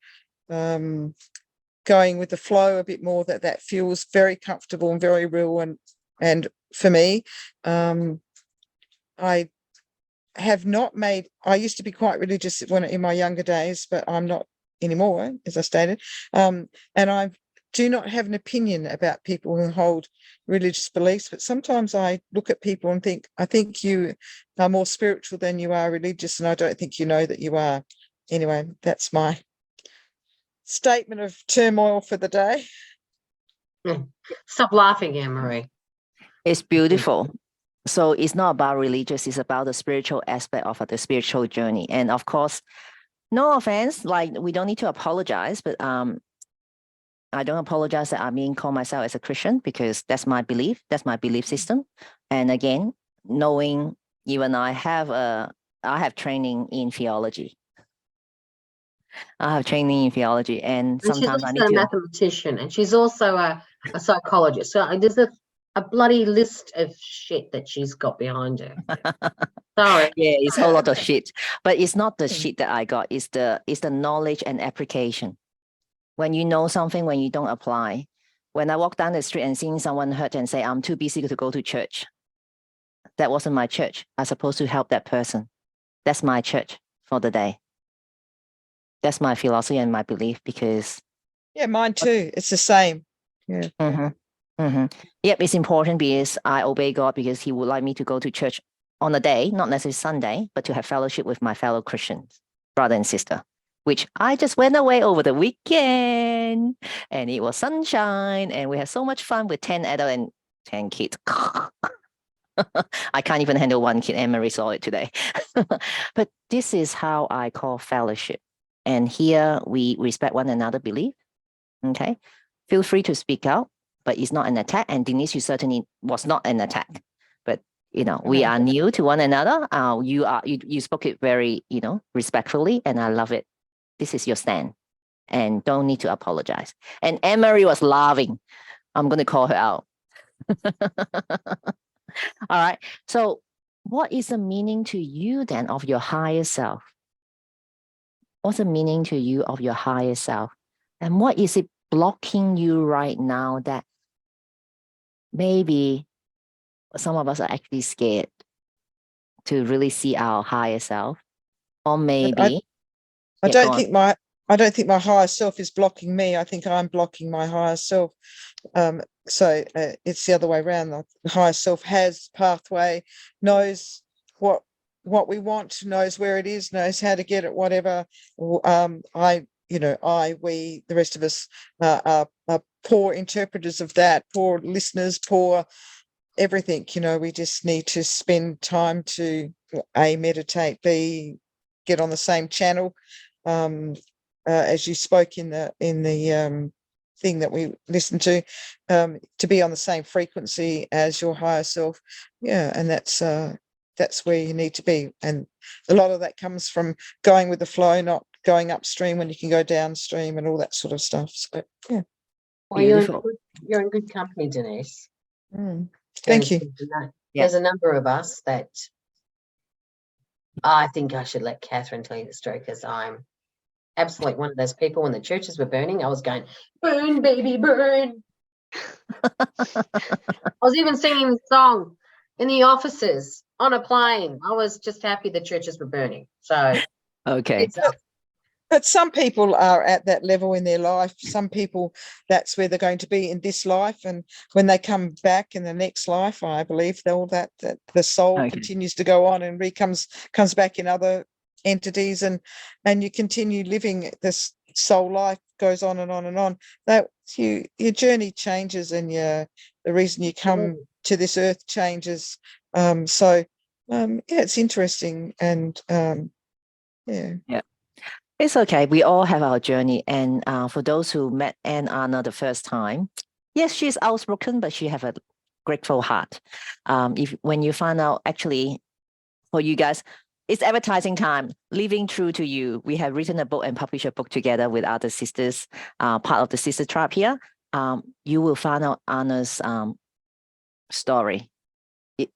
going with the flow a bit more, that feels very comfortable and very real. And for me, I used to be quite religious in my younger days, but I'm not anymore, as I stated. And I do not have an opinion about people who hold religious beliefs, but sometimes I look at people and think, I think you are more spiritual than you are religious, and I don't think you know that you are. Anyway, that's my statement of turmoil for the day. Stop laughing, Anne-Marie. It's beautiful. So it's not about religious, it's about the spiritual aspect of the spiritual journey. And of course, no offense, like we don't need to apologize, but I don't apologize that I mean call myself as a Christian because that's my belief system. And again, knowing even I have training in theology. I have training in theology, and And she's sometimes I also need a to. mathematician, and she's also a psychologist. So there's a bloody list of shit that she's got behind her. Sorry. Yeah, it's a whole lot of shit, but it's not the shit that I got. It's the knowledge and application. When you know something, when you don't apply. When I walk down the street and seeing someone hurt and say, I'm too busy to go to church. That wasn't my church. I'm supposed to help that person. That's my church for the day. That's my philosophy and my belief because. Yeah, mine too. It's the same. Yeah. Yep, it's important because I obey God because He would like me to go to church on a day, not necessarily Sunday, but to have fellowship with my fellow Christians, brother and sister, which I just went away over the weekend and it was sunshine and we had so much fun with 10 adults and 10 kids. I can't even handle one kid. Anne-Marie saw it today. But this is how I call fellowship. And here we respect one another belief. Okay. Feel free to speak out, but it's not an attack. And Denise, you certainly was not an attack. But we are new to one another. You spoke it very, respectfully, and I love it. This is your stand. And don't need to apologize. And Anne-Marie was laughing. I'm gonna call her out. All right. So what is the meaning to you then of your higher self? What's the meaning to you of your higher self? And what is it blocking you right now that maybe some of us are actually scared to really see our higher self? Or maybe I don't think my higher self is blocking me. I think I'm blocking my higher self. So it's the other way around. The higher self has pathway, knows what we want, knows where it is, knows how to get it, whatever. We, the rest of us are poor interpreters of that, poor listeners, poor everything. We just need to spend time to A, meditate, B, get on the same channel. As you spoke in the thing that we listened to be on the same frequency as your higher self. Yeah, and that's where you need to be. And a lot of that comes from going with the flow, not going upstream when you can go downstream and all that sort of stuff. So yeah. Well, you're in good company, Denise. Thank you. There's a number of us that I think I should let Catherine tell you the story because I'm absolutely one of those people. When the churches were burning, I was going, burn, baby, burn. I was even singing the song in the offices on a plane. I was just happy the churches were burning. So okay. But some people are at that level in their life. Some people, that's where they're going to be in this life. And when they come back in the next life, I believe that the soul continues to go on and comes back in other entities, and you continue living this soul life, goes on and on and on. That your journey changes, and the reason you come to this earth changes. It's interesting, and yeah. It's okay. We all have our journey. And for those who met Anna the first time, yes, she's outspoken, but she have a grateful heart. When you find out, actually, for you guys, it's advertising time. Living True to You. We have written a book and published a book together with other sisters, part of the sister tribe here. You will find out Anna's story.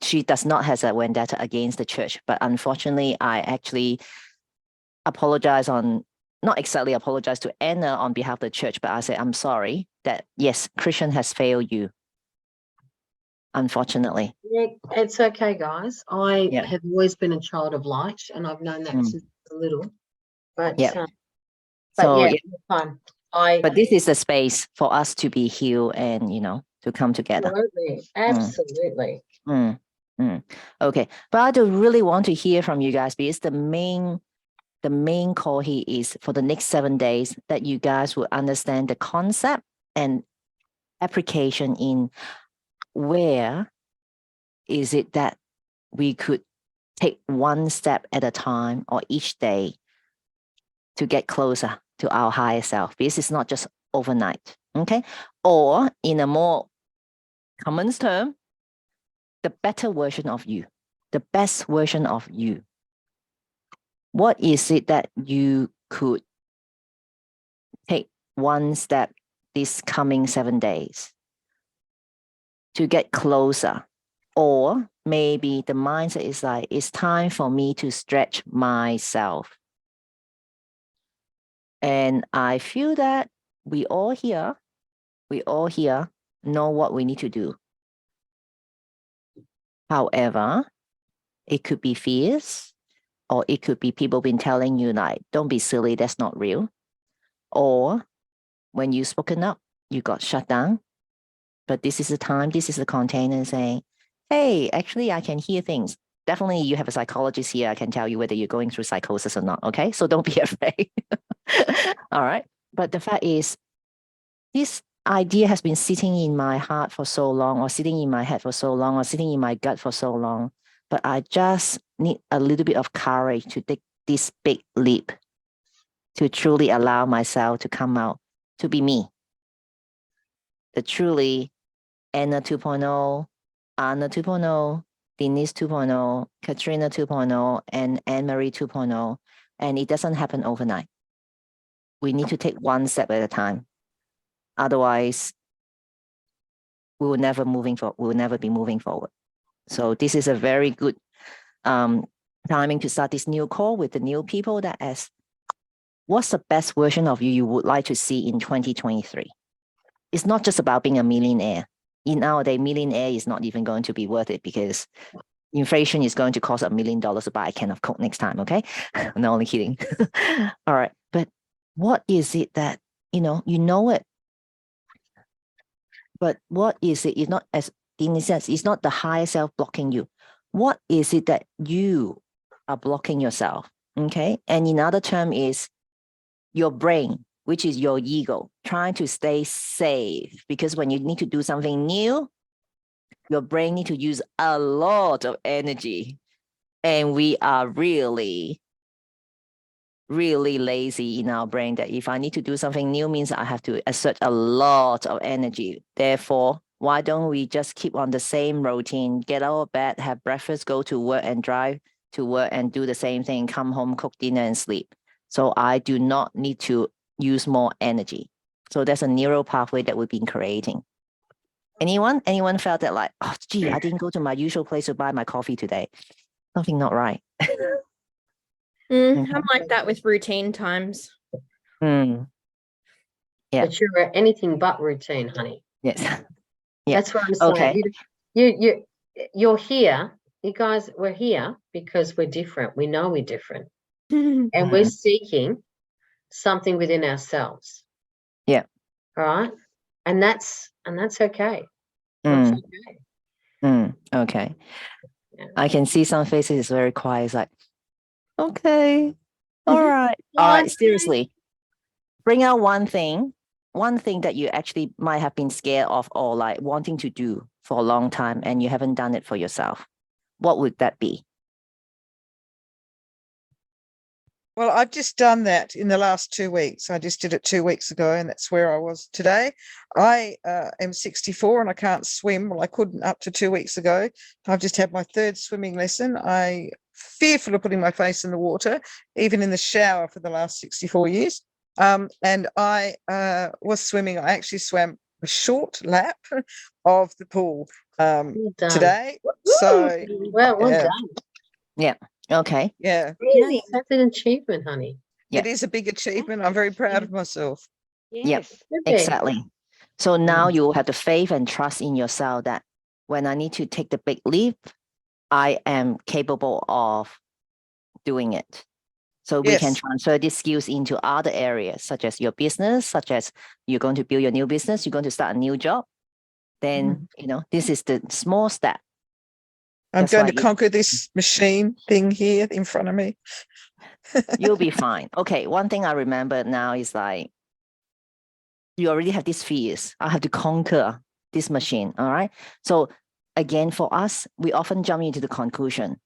She does not have a vendetta against the church, but unfortunately, I actually not exactly apologize to Anna on behalf of the church, but I say, I'm sorry that, yes, Christian has failed you. Unfortunately. Yeah, it's okay, guys. I have always been a child of light, and I've known that since a little. But fine. But this is a space for us to be healed and, to come together. Absolutely. Okay. But I do really want to hear from you guys because the main the main call here is for the next 7 days that you guys will understand the concept and application in where is it that we could take one step at a time or each day to get closer to our higher self. This is not just overnight, okay? Or in a more common term, the better version of you, the best version of you. What is it that you could take one step this coming 7 days to get closer? Or maybe the mindset is like, it's time for me to stretch myself. And I feel that we all here know what we need to do. However, it could be fears, or it could be people been telling you like, don't be silly, that's not real. Or when you spoken up, you got shut down. But this is the time, this is the container saying, hey, actually I can hear things. Definitely you have a psychologist here. I can tell you whether you're going through psychosis or not. Okay, so don't be afraid. All right. But the fact is, this idea has been sitting in my heart for so long, or sitting in my head for so long, or sitting in my gut for so long. But I just need a little bit of courage to take this big leap to truly allow myself to come out, to be me. The truly Anna 2.0, Anna 2.0, Denise 2.0, Katrina 2.0, and Anne-Marie 2.0. And it doesn't happen overnight. We need to take one step at a time. Otherwise, we will never be moving forward. So this is a very good timing to start this new call with the new people that ask, what's the best version of you would like to see in 2023? It's not just about being a millionaire. In nowadays, millionaire is not even going to be worth it because inflation is going to cost $1 million to buy a can of Coke next time, okay? I'm only kidding. All right, but what is it that, you know it, but what is it? It's not, as Dini says, it's not the higher self blocking you. What is it that you are blocking yourself? Okay. And another term is your brain, which is your ego, trying to stay safe. Because when you need to do something new, your brain need to use a lot of energy. And we are really lazy in our brain that if I need to do something new means I have to exert a lot of energy. Therefore, why don't we just keep on the same routine, get out of bed, have breakfast, go to work and drive to work and do the same thing, come home, cook dinner and sleep. So I do not need to use more energy. So that's a neural pathway that we've been creating. Anyone felt that like, oh, gee, I didn't go to my usual place to buy my coffee today. Something not right. I'm like that with routine times. Yeah. But you're anything but routine, honey. Yes. Yeah. That's what I'm saying. Okay. You're here. You guys, we're here because we're different. We know we're different. And we're seeking something within ourselves. Yeah. All right. And that's okay. Okay. Yeah. I can see some faces is very quiet. It's like, okay. All right. All right. Seriously. Bring out one thing that you actually might have been scared of or like wanting to do for a long time and you haven't done it for yourself. What would that be? Well, I've just done that in the last 2 weeks. I just did it 2 weeks ago, and that's where I was today. I am 64 and I can't swim. Well, I couldn't up to 2 weeks ago. I've just had my 3rd swimming lesson. I fearful of putting my face in the water, even in the shower for the last 64 years. And I was swimming. I actually swam a short lap of the pool today. So, well done. Yeah. Okay. Yeah. Really, that's an achievement, honey. Yeah. It is a big achievement. I'm very proud of myself. Yes. Exactly. So now you have the faith and trust in yourself that when I need to take the big leap, I am capable of doing it. So we can transfer these skills into other areas, such as your business, such as you're going to build your new business, you're going to start a new job. Then, this is the small step. I'm going to conquer this machine thing here in front of me. You'll be fine. Okay, one thing I remember now is like, you already have these fears. I have to conquer this machine, all right? So again, for us, we often jump into the conclusion.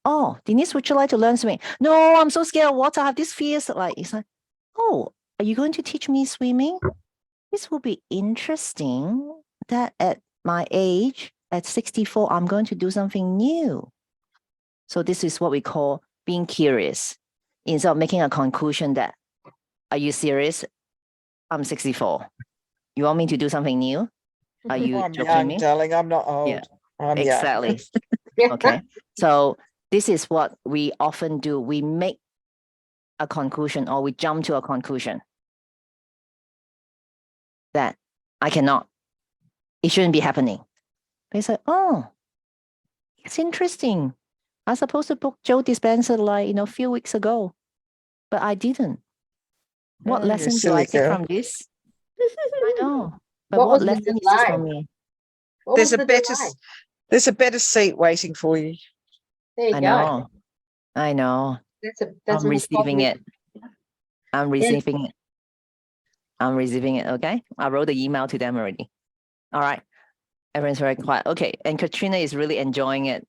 Oh, Denise, would you like to learn swimming? No, I'm so scared of water. I have these fears. Like, it's like, oh, are you going to teach me swimming? This will be interesting that at my age, at 64, I'm going to do something new. So this is what we call being curious. Instead of making a conclusion that, are you serious? I'm 64. You want me to do something new? Are you I'm joking young, me? darling. I'm not old. Yeah, I'm exactly. Okay. So this is what we often do. We make a conclusion or we jump to a conclusion that I cannot, it shouldn't be happening. They say, oh, it's interesting. I was supposed to book Joe Dispenza like, a few weeks ago, but I didn't. What Oh, you lesson do silly I take girl. from this? I know. But What what was the lesson is this delay? for me? What There's was a the better delay? there's a better seat waiting for you. There you I go. know. I know. That's I'm more receiving positive. it. I'm receiving it. I'm receiving it. Okay. I wrote the email to them already. All right. Everyone's very quiet. Okay. And Katrina is really enjoying it.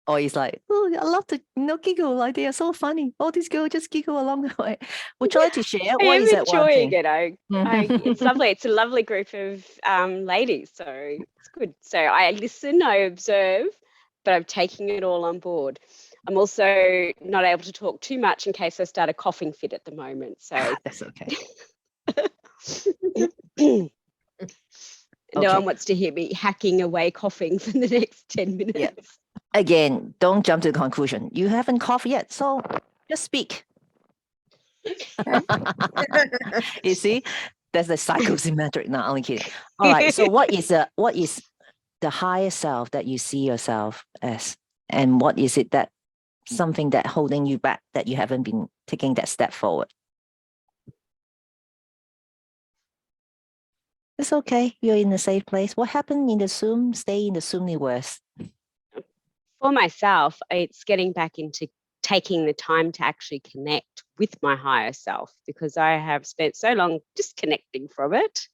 Or he's like, oh, I love to giggle. Like they are so funny. All these girls just giggle along the way. Would you like to share? I What am is that one enjoying thing? it. It's lovely. It's a lovely group of ladies, so it's good. So I listen, I observe, but I'm taking it all on board. I'm also not able to talk too much in case I start a coughing fit at the moment. So That's okay. no one wants to hear me hacking away coughing for the next 10 minutes. Yeah. Again, don't jump to the conclusion. You haven't coughed yet, so just speak. You see, that's the psychosymmetric. Not only kidding. All right. So what is the higher self that you see yourself as, and what is it that something that holding you back that you haven't been taking that step forward? It's okay. You're in a safe place. What happened in the Zoom? Stay in the Zoomniverse. For myself, it's getting back into taking the time to actually connect with my higher self, because I have spent so long disconnecting from it.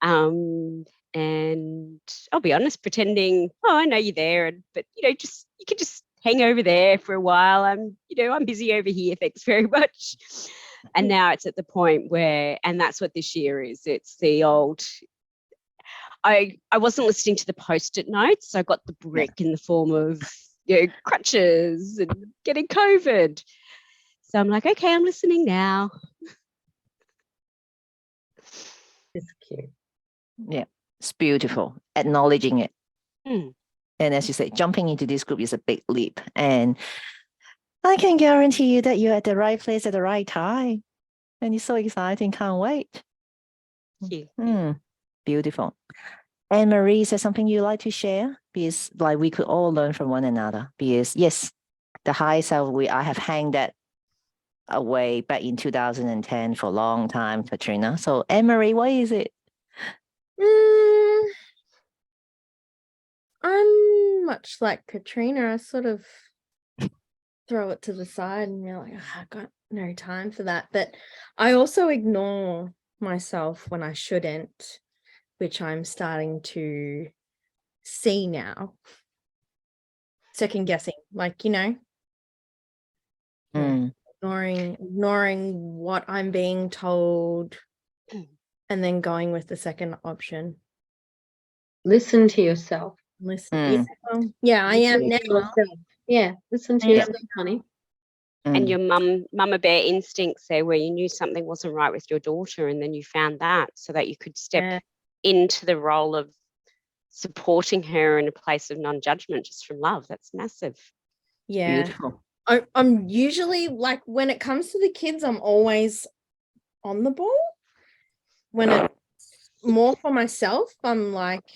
And I'll be honest, pretending, oh, I know you're there, but you can just hang over there for a while. I'm busy over here. Thanks very much. And now it's at the point where, and that's what this year is. It's the old. I wasn't listening to the post-it notes. So I got the brick in the form of crutches and getting COVID. So I'm like, okay, I'm listening now. It's cute. Yeah, it's beautiful. Acknowledging it. Mm. And as you say, jumping into this group is a big leap. And I can guarantee you that you're at the right place at the right time. And it's so exciting. Can't wait. Thank you. Beautiful. Anne Marie, is there something you'd like to share? Because like we could all learn from one another. Because yes, the high self, I have hanged that away back in 2010 for a long time, Katrina. So Anne Marie, what is it? I'm much like Katrina. I sort of throw it to the side and you're like, oh, I've got no time for that. But I also ignore myself when I shouldn't, which I'm starting to see now. Second guessing, ignoring what I'm being told and then going with the second option. Listen to yourself. Listen. Yeah, I am now. Yeah, listen to yourself, honey. And your mama bear instincts there, where you knew something wasn't right with your daughter, and then you found that so that you could step into the role of supporting her in a place of non-judgment, just from love. That's massive. Yeah. Beautiful. I'm usually like, when it comes to the kids, I'm always on the ball. When it's more for myself, I'm like,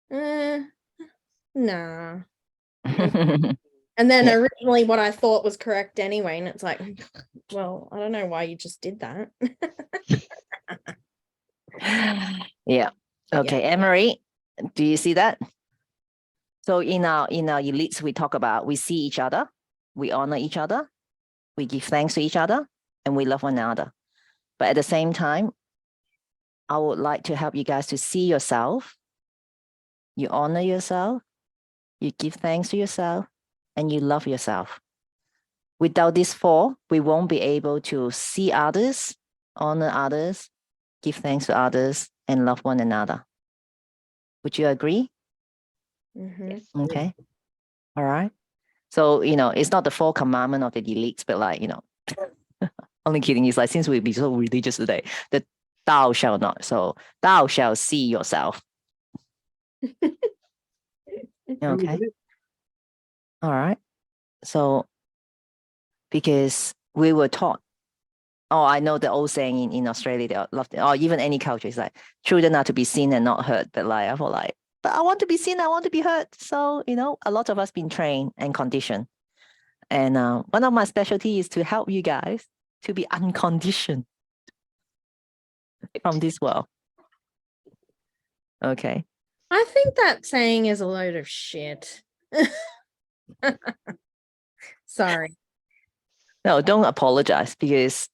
nah. And then originally what I thought was correct anyway, and it's like, well, I don't know why you just did that. Yeah. Okay, Anne-Marie, do you see that? So in our elites, we talk about, we see each other, we honor each other, we give thanks to each other, and we love one another. But at the same time, I would like to help you guys to see yourself. You honor yourself, you give thanks to yourself, and you love yourself. Without these four, we won't be able to see others, honor others, give thanks to others, and love one another. Would you agree? Mhm. Yes. Okay. All right. So, it's not the four commandment of the elites, but like, only kidding. It's like, since we be so religious today, that thou shall not. So thou shall see yourself. Okay. All right. So, because we were taught, I know the old saying in Australia, they love, or even any culture, it's like, children are to be seen and not heard. But like, I feel like, but I want to be seen, I want to be heard. So, a lot of us been trained and conditioned. And one of my specialties is to help you guys to be unconditioned from this world. Okay. I think that saying is a load of shit. Sorry. No, don't apologize, because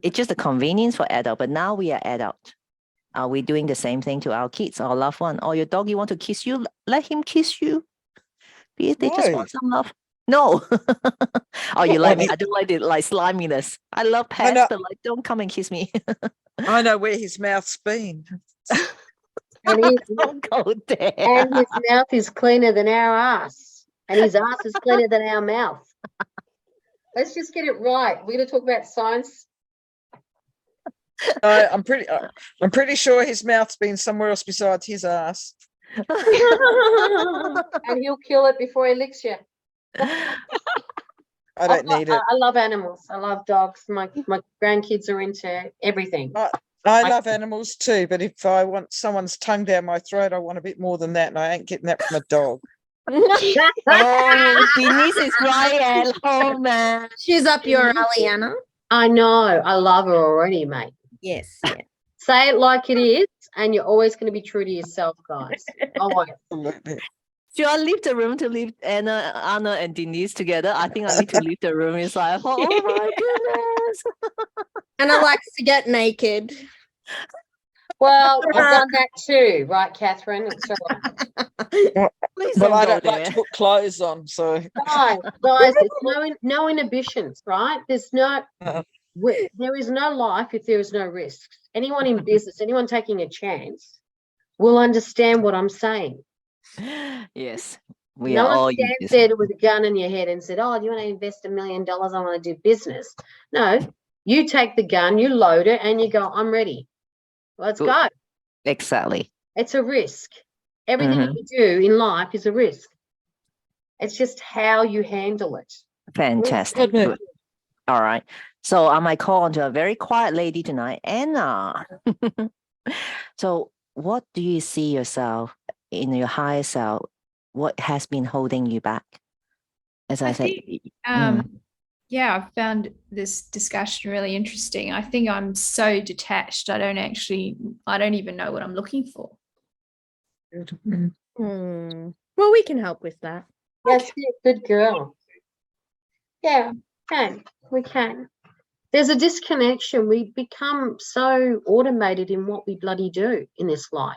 it's just a convenience for adult. But now we are adult. Are we doing the same thing to our kids, our loved one? Or your doggy want to kiss you? Let him kiss you. Because they just No. want some love. No. Oh, you Not like want I don't like the like sliminess. I love pets, know. but like, don't come and kiss me. I know where his mouth's been. And his, Don't go there. and his mouth is cleaner than our ass. And his ass is cleaner than our mouth. Let's just get it right. We're going to talk about science. No, I'm pretty sure his mouth's been somewhere else besides his ass. And he'll kill it before he licks you. I don't need it. I love animals. I love dogs. My grandkids are into everything. I love animals too, but if I want someone's tongue down my throat, I want a bit more than that, and I ain't getting that from a dog. Oh, Denise is right at home, man. She's up your alley, Anna. I know. I love her already, mate. Yes. Yeah. Say it like it is, and you're always going to be true to yourself, guys. Always. Absolutely. Should I leave the room to leave Anna and Denise together? I think I need to leave the room. It's like, oh my goodness. Anna likes to get naked. Well, I've done that too, right, Catherine? It's all right. Please Well, I go don't like there. to put clothes on, so Guys, it's no inhibitions, right? There's no Uh-uh. there is no life if there is no risks. Anyone in business, anyone taking a chance will understand what I'm saying. Yes, we No are all one in stands this. there with a gun in your head and said, "Oh, do you want to invest $1 million? I want to do business." No, you take the gun, you load it, and you go, "I'm ready. Let's Good. go." Exactly. It's a risk. Everything that you do in life is a risk. It's just how you handle it. Fantastic. Good. Good. All right. So I might call on to a very quiet lady tonight, Anna. So what do you see yourself in your higher self? What has been holding you back? As I said, Yeah, I've found this discussion really interesting. I think I'm so detached. I don't even know what I'm looking for. Well, we can help with that. That's it. Good girl. Yeah, we can. There's a disconnection. We become so automated in what we bloody do in this life.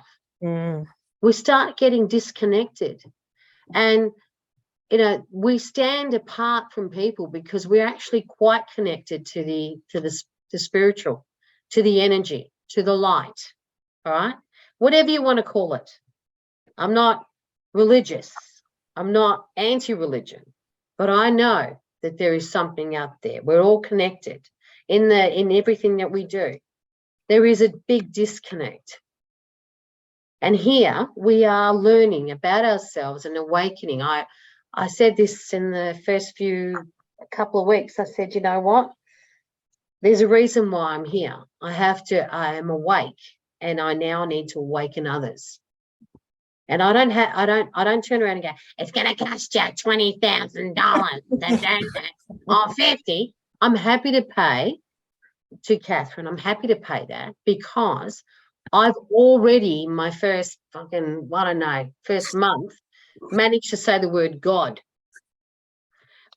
We start getting disconnected, and we stand apart from people because we're actually quite connected to the spiritual, to the energy, to the light. All right, whatever you want to call it. I'm not religious. I'm not anti-religion, but I know that there is something out there. We're all connected in everything that we do. There is a big disconnect. And here we are learning about ourselves and awakening. I said this in the first couple of weeks. I said, you know what? There's a reason why I'm here. I am awake, and I now need to awaken others. And I don't turn around and go, it's going to cost you $20,000 or 50. I'm happy to pay to Catherine. I'm happy to pay that because I've already, my first month, managed to say the word God.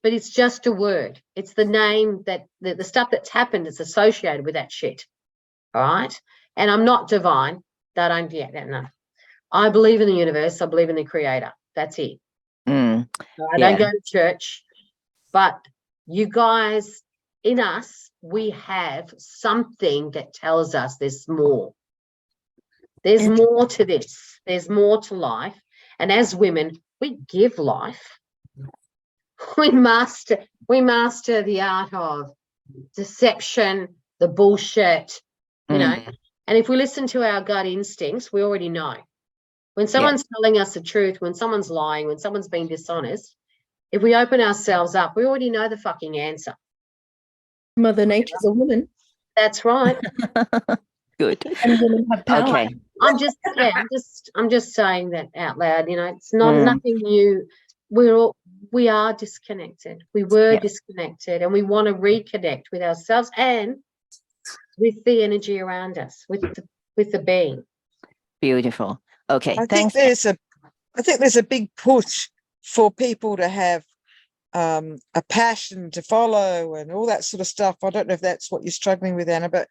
but it's just a word. It's the name that the stuff that's happened is associated with that shit. All right. And I'm not divine. No. I believe in the universe. I believe in the creator. That's it. I don't go to church, but you guys, in us, we have something that tells us there's more. There's more to this. There's more to life. And as women, we give life. We master the art of deception, the bullshit, you know. And if we listen to our gut instincts, we already know. When someone's telling us the truth, when someone's lying, when someone's being dishonest, if we open ourselves up, we already know the fucking answer. Mother Nature's a woman. That's right. Good. And women have power. Okay. I'm just saying that out loud. You know, it's not nothing new. We are disconnected. We were disconnected, and we want to reconnect with ourselves and with the energy around us, with the being. Beautiful. Okay. I Thanks. think there's a big push for people to have a passion to follow and all that sort of stuff. I don't know if that's what you're struggling with, Anna, but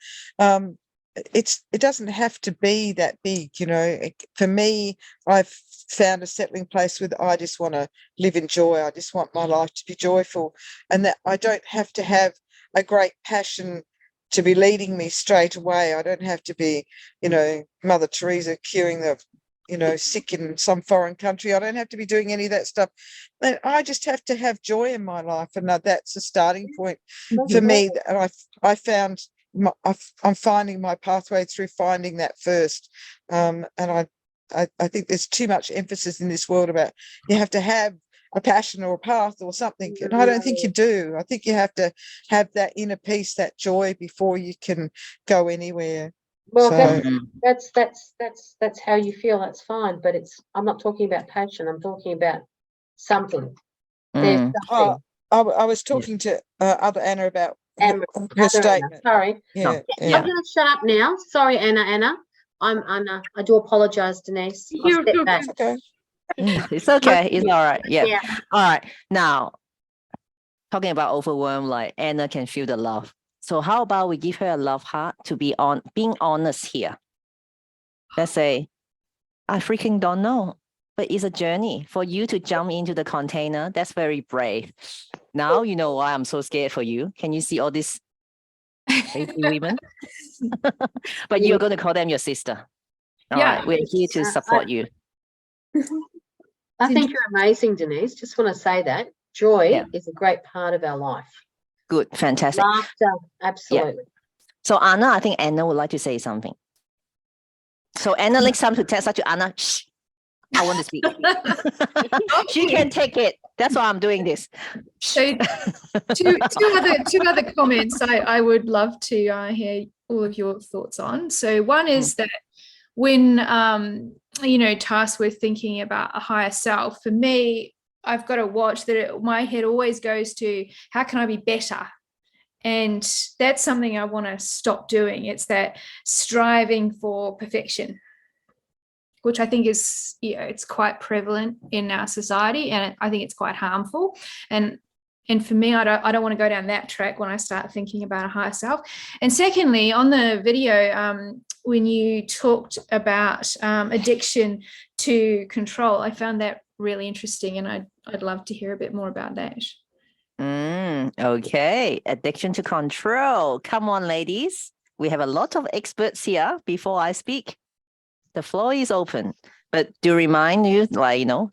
it doesn't have to be that big, you know. For me, I've found a settling place with I just want to live in joy. I just want my life to be joyful, and that I don't have to have a great passion to be leading me straight away. I don't have to be, you know, Mother Teresa curing the, you know, sick in some foreign country. I don't have to be doing any of that stuff. But I just have to have joy in my life, and that's a starting point for me. And I found I'm finding my pathway through finding that first. And I think there's too much emphasis in this world about you have to have a passion or a path or something, and I don't think you do. I think you have to have that inner peace, that joy, before you can go anywhere. Well, So, that's how you feel. That's fine, but I'm not talking about passion. I'm talking about something. There's something. I was talking to other Anna about Anna, her statement. Sorry. Yeah. I'm going to shut up now. Sorry, Anna. I'm Anna. I do apologise, Denise. I'll step back. Okay. It's okay. It's all right. Yeah. Yeah. All right. Now, talking about overwhelmed, like Anna can feel the love. So how about we give her a love heart to be being honest here? Let's say, I freaking don't know, but it's a journey for you to jump into the container. That's very brave. Now you know why I'm so scared for you. Can you see all these crazy women? But you're going to call them your sister. All right. We're here to support you. I think you're amazing, Denise. Just want to say that joy is a great part of our life. Good. Fantastic. Laughter, absolutely. So Anna, I think Anna would like to say something. So Anna, next time to text her to Anna, shh, I want to speak. She can take it. That's why I'm doing this. So two other comments I would love to hear all of your thoughts on. So one is that when tasked with thinking about a higher self, for me, I've got to watch that my head always goes to how can I be better? And that's something I want to stop doing. It's that striving for perfection, which I think is, it's quite prevalent in our society, and I think it's quite harmful. And for me, I don't want to go down that track when I start thinking about a higher self. And secondly, on the video, when you talked about addiction to control, I found that really interesting, and I'd love to hear a bit more about that. Okay, addiction to control. Come on, ladies. We have a lot of experts here. Before I speak, the floor is open. But do remind you,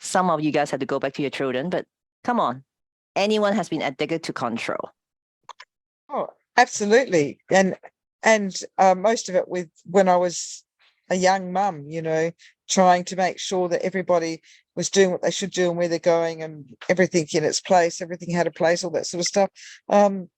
some of you guys have to go back to your children, but come on. Anyone has been addicted to control. Oh, absolutely. And most of it when I was a young mum, trying to make sure that everybody was doing what they should do and where they're going and everything in its place, everything had a place, all that sort of stuff. And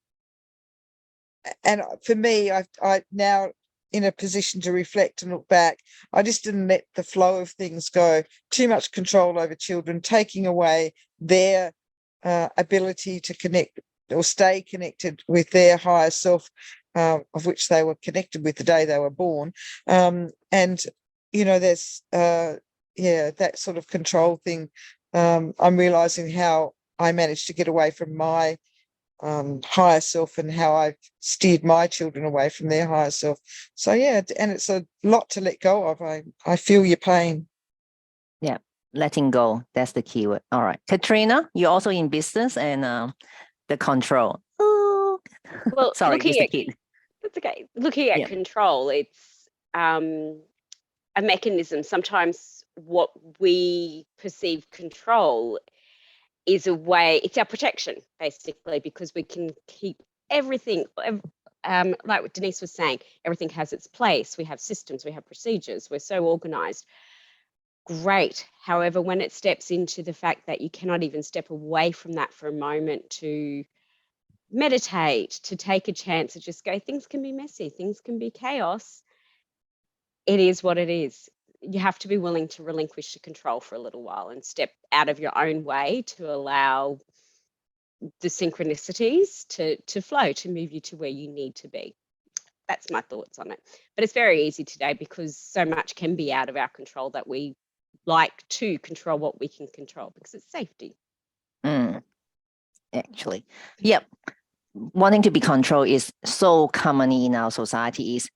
for me, I now in a position to reflect and look back, I just didn't let the flow of things go. Too much control over children, taking away their ability to connect or stay connected with their higher self, of which they were connected with the day they were born. And there's that sort of control thing. I'm realizing how I managed to get away from my higher self and how I've steered my children away from their higher self. So yeah, and it's a lot to let go of. I feel your pain. Yeah, letting go. That's the key word. All right. Katrina, you're also in business and the control. Ooh. Well, Sorry, looking Mr. at Kid. That's okay. Looking at Yeah. control, it's a mechanism. Sometimes what we perceive control is a way, it's our protection, basically, because we can keep everything, like what Denise was saying, everything has its place. We have systems, we have procedures, we're so organized. Great. However, when it steps into the fact that you cannot even step away from that for a moment to meditate, to take a chance to just go, things can be messy, things can be chaos. It is what it is. You have to be willing to relinquish the control for a little while and step out of your own way to allow the synchronicities to flow, to move you to where you need to be. That's my thoughts on it. But it's very easy today because so much can be out of our control that we like to control what we can control because it's safety. Actually, yep. Wanting to be controlled is so common in our society. Is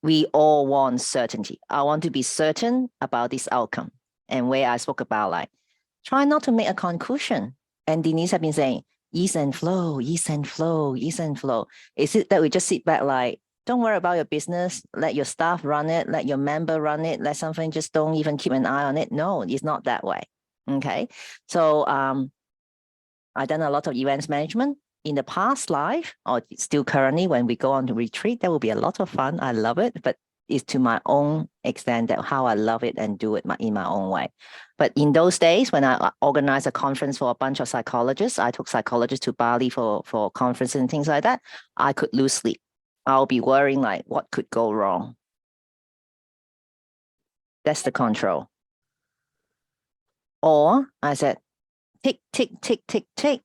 we all want certainty. I want to be certain about this outcome. And where I spoke about like, try not to make a conclusion. And Denise have been saying, ease and flow, ease and flow, ease and flow. Is it that we just sit back like, don't worry about your business, let your staff run it, let your member run it, let something, just don't even keep an eye on it? No, it's not that way. Okay. So I've done a lot of events management in the past life, or still currently when we go on to retreat. That will be a lot of fun. I love it, but it's to my own extent that how I love it and do it in my own way. But in those days when I organized a conference for a bunch of psychologists, I took psychologists to Bali for conferences and things like that, I could lose sleep. I'll be worrying like what could go wrong. That's the control. Or I said, tick, tick, tick, tick, tick.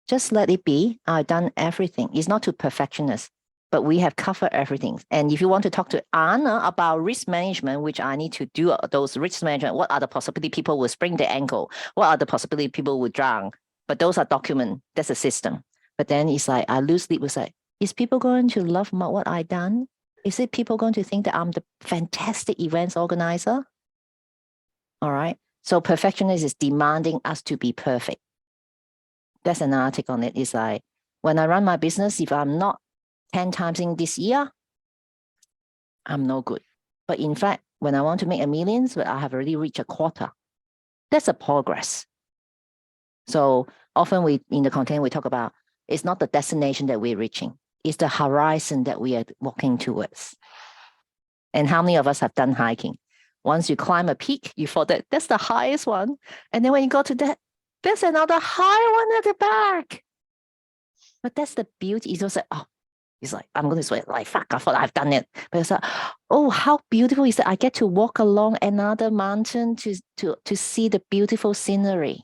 Just let it be. I've done everything. It's not too perfectionist, but we have covered everything. And if you want to talk to Anna about risk management, which I need to do those risk management, what are the possibility people will sprain their ankle? What are the possibility people will drown? But those are document. That's a system. But then it's like, I lose sleep. It's like, is people going to love what I've done? Is it people going to think that I'm the fantastic events organizer? All right. So perfectionist is demanding us to be perfect. That's an article on it. It's like, when I run my business, if I'm not 10 times in this year, I'm no good. But in fact, when I want to make a millions, but I have already reached a quarter. That's a progress. So often in the content, we talk about, it's not the destination that we're reaching. It's the horizon that we are walking towards. And how many of us have done hiking? Once you climb a peak, you thought that that's the highest one. And then when you go to that, there's another higher one at the back. But that's the beauty. It's also, oh, it's like, I'm going to sweat like, fuck, I thought I've done it. But it's like, oh, how beautiful is that? I get to walk along another mountain to see the beautiful scenery.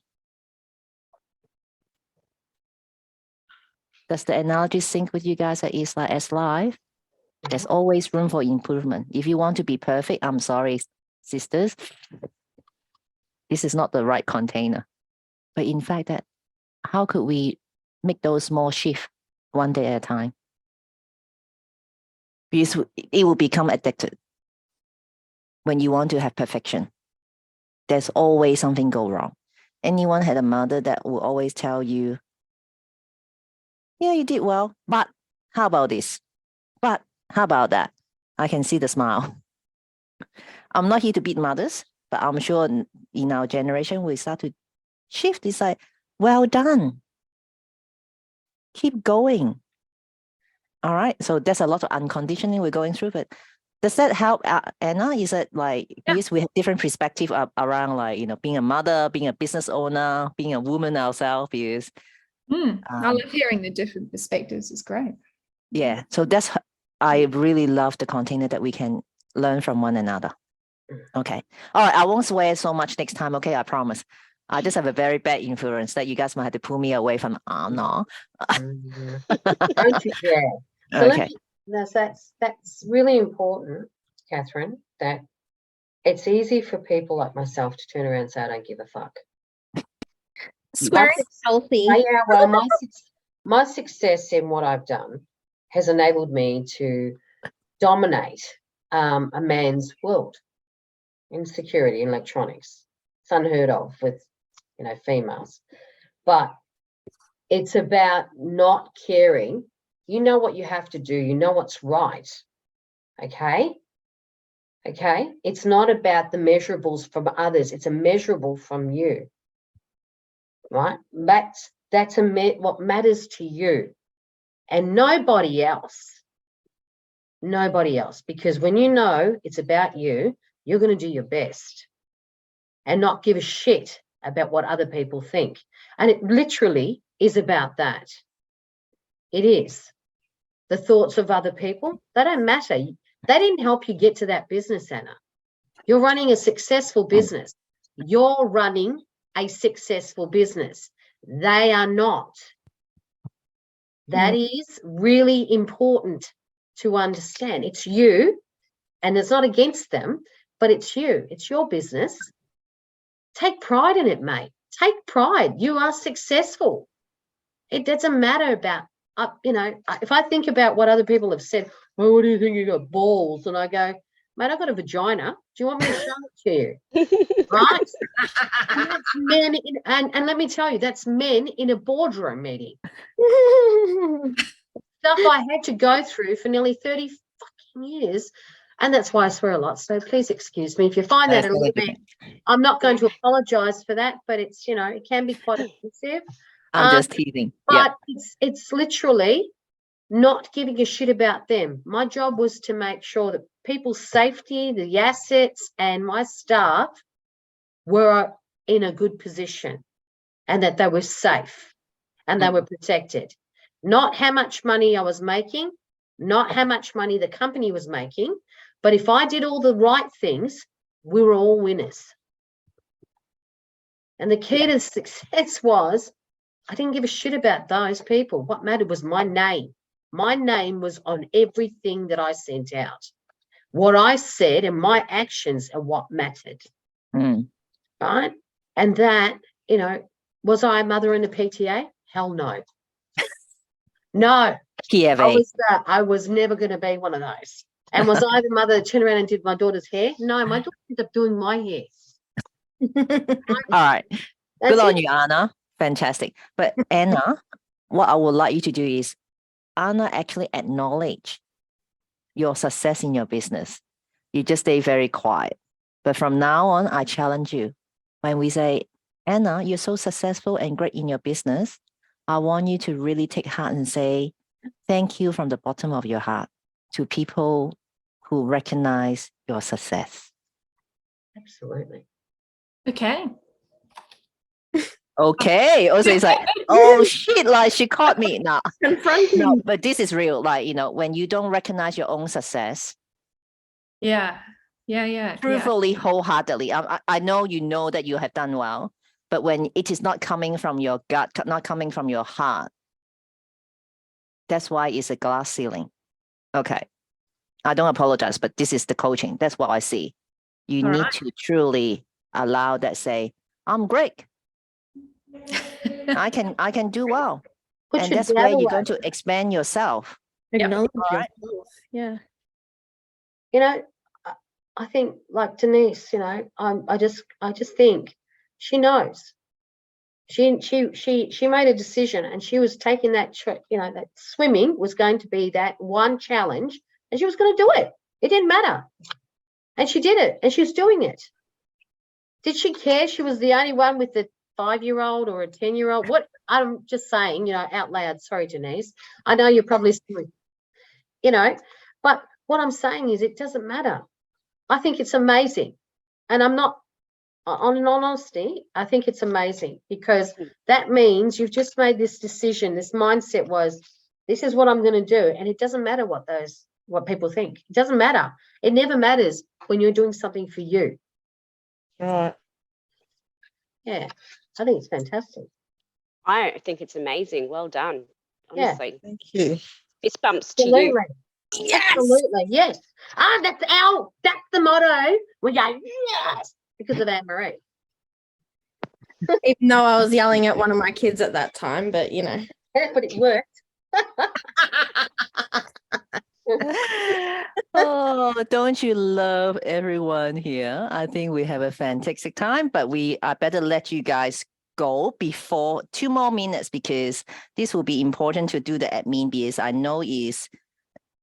Does the analogy sync with you guys that it's like as life? There's always room for improvement. If you want to be perfect, I'm sorry, sisters, this is not the right container. But in fact, that how could we make those small shifts one day at a time? Because it will become addicted. When you want to have perfection, there's always something go wrong. Anyone had a mother that will always tell you, yeah, you did well, but how about this? But how about that? I can see the smile. I'm not here to beat mothers, but I'm sure in our generation, we start to shift. It's like, well done. Keep going. All right. So there's a lot of unconditioning we're going through, but does that help, Anna? Is it like, because we have different perspective around like, being a mother, being a business owner, being a woman ourselves is. I love hearing the different perspectives. It's great. Yeah. So I really love the container that we can learn from one another. Okay. All right. I won't swear so much next time. Okay. I promise. I just have a very bad influence that you guys might have to pull me away from. Oh, no. Don't you dare. So Okay. that's really important, Catherine, that it's easy for people like myself to turn around and say, I don't give a fuck. Swearing is healthy. Yeah, well, my success in what I've done has enabled me to dominate a man's world in security and electronics. It's unheard of with, females. But it's about not caring. You know what you have to do. You know what's right. Okay? Okay? It's not about the measurables from others. It's a measurable from you. Right? That's what matters to you. And nobody else. Nobody else. Because when you know it's about you, you're going to do your best and not give a shit about what other people think. And it literally is about that. It is. The thoughts of other people, they don't matter. They didn't help you get to that business, Anna. You're running a successful business. You're running a successful business. They are not. That is really important to understand. It's you, and it's not against them, but it's you. It's your business. Take pride in it, mate. Take pride. You are successful. It doesn't matter about, if I think about what other people have said, well, what do you think, you got balls? And I go, mate, I've got a vagina. Do you want me to show it to you? Right? And that's men and let me tell you, that's men in a boardroom meeting. Stuff I had to go through for nearly 30 fucking years. And that's why I swear a lot. So please excuse me if you find that a little bit. I'm not going to apologize for that, but it's, it can be quite offensive. I'm just teasing. But it's literally not giving a shit about them. My job was to make sure that people's safety, the assets, and my staff were in a good position and that they were safe and they were protected. Not how much money I was making, not how much money the company was making, but if I did all the right things, we were all winners. And the key to success was I didn't give a shit about those people. What mattered was my name. My name was on everything that I sent out. What I said and my actions are what mattered. Right? And that, was I a mother in a PTA? Hell no. No. I was never going to be one of those. And was I the mother that turned around and did my daughter's hair? No, my daughter ended up doing my hair. All right. Good on you, Anna. Fantastic. But Anna, what I would like you to do is, Anna actually acknowledge your success in your business. You just stay very quiet. But from now on, I challenge you. When we say, Anna, you're so successful and great in your business, I want you to really take heart and say, thank you from the bottom of your heart to people who recognize your success. Absolutely. Okay. Okay. Also, it's like, oh shit, like she caught me. No, Confronting. but this is real. Like, when you don't recognize your own success, Yeah. truthfully, wholeheartedly, I know you know that you have done well, but when it is not coming from your gut, not coming from your heart, that's why it's a glass ceiling. Okay. I don't apologize, but this is the coaching. That's what I see. You All need right. to truly allow that, say, I'm great. I can do well. And that's where you're going to expand yourself. Acknowledge Alright. yourself. Yeah. I think like Denise, I just think she knows. She made a decision and she was taking that, that swimming was going to be that one challenge and she was going to do it. It didn't matter. And she did it and she was doing it. Did she care? She was the only one with the 5-year-old or a 10-year-old. What I'm just saying, out loud. Sorry, Denise. I know you're probably, but what I'm saying is it doesn't matter. I think it's amazing. And I'm not, on honesty, I think it's amazing because that means you've just made this decision. This mindset was, this is what I'm going to do. And it doesn't matter what people think. It doesn't matter. It never matters when you're doing something for you. Right. Yeah. I think it's fantastic. I think it's amazing. Well done. Honestly. Thank you. Fist bumps to Absolutely. you. Yes. Absolutely. Yes. That's the motto. We go, yes, because of Anne-Marie. Even though I was yelling at one of my kids at that time, but you know. But it worked. Oh, don't you love everyone here? I think we have a fantastic time, but I better let you guys go before 2 more minutes because this will be important to do the admin because I know is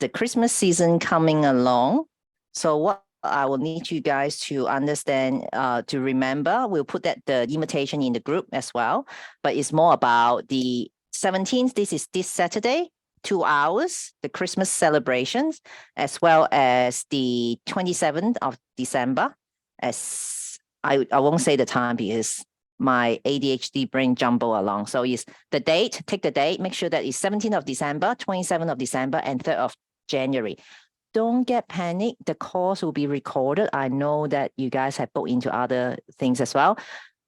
the Christmas season coming along. So what I will need you guys to understand, to remember, we'll put the invitation in the group as well, but it's more about the 17th. This is this Saturday, 2 hours, the Christmas celebrations, as well as the 27th of December. As I won't say the time because my ADHD brain jumble along. So it's the date, take the date, make sure that it's 17th of December, 27th of December, and 3rd of January. Don't get panicked. The course will be recorded. I know that you guys have booked into other things as well,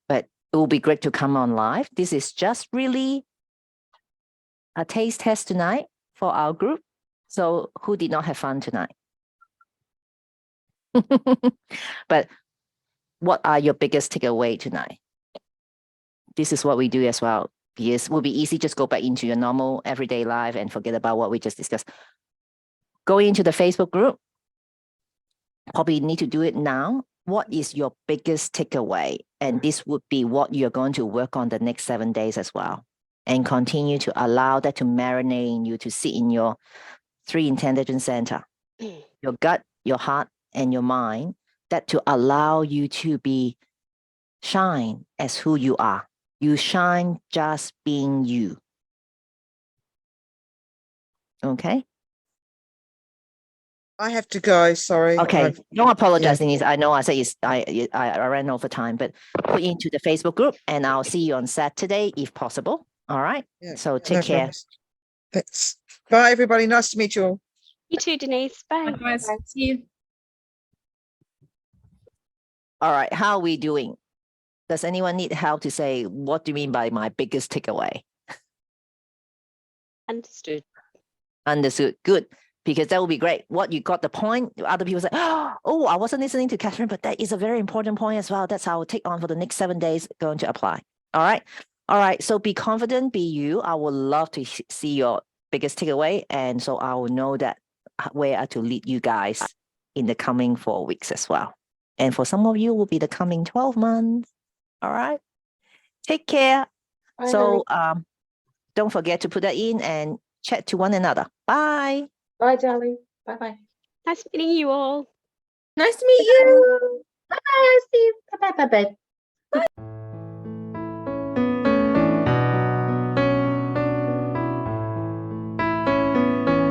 but it will be great to come on live. This is just really a taste test tonight for our group. So who did not have fun tonight? But what are your biggest takeaway tonight? This is what we do as well. Because it will be easy, just go back into your normal everyday life and forget about what we just discussed. Go into the Facebook group. Probably need to do it now. What is your biggest takeaway? And this would be what you're going to work on the next 7 days as well. And continue to allow that to marinate in you, to sit in your 3 intelligence center, your gut, your heart, and your mind, that to allow you to be shine as who you are. You shine just being you. Okay? I have to go. Sorry. Okay, I've- don't apologize, Denise. I know I said I ran over time, but put into the Facebook group and I'll see you on Saturday if possible. All right. Yeah, So no take care. problems. Thanks. Bye, everybody. Nice to meet you all. You too, Denise. Bye. Likewise. See you. All right. How are we doing? Does anyone need help to say what do you mean by my biggest takeaway? Understood. Understood. Good. Because that would be great. What you got the point. Other people say, oh, I wasn't listening to Catherine, but that is a very important point as well. That's how I'll take on for the next 7 days going to apply. All right. All right. So be confident, be you. I would love to see your biggest takeaway. And so I will know that where to lead you guys in the coming 4 weeks as well. And for some of you will be the coming 12 months. All right. Take care. Bye, So don't forget to put that in and chat to one another. Bye. Bye, darling. Bye-bye. Nice meeting you all. Nice to meet you. Bye. See you. Bye-bye. Bye-bye.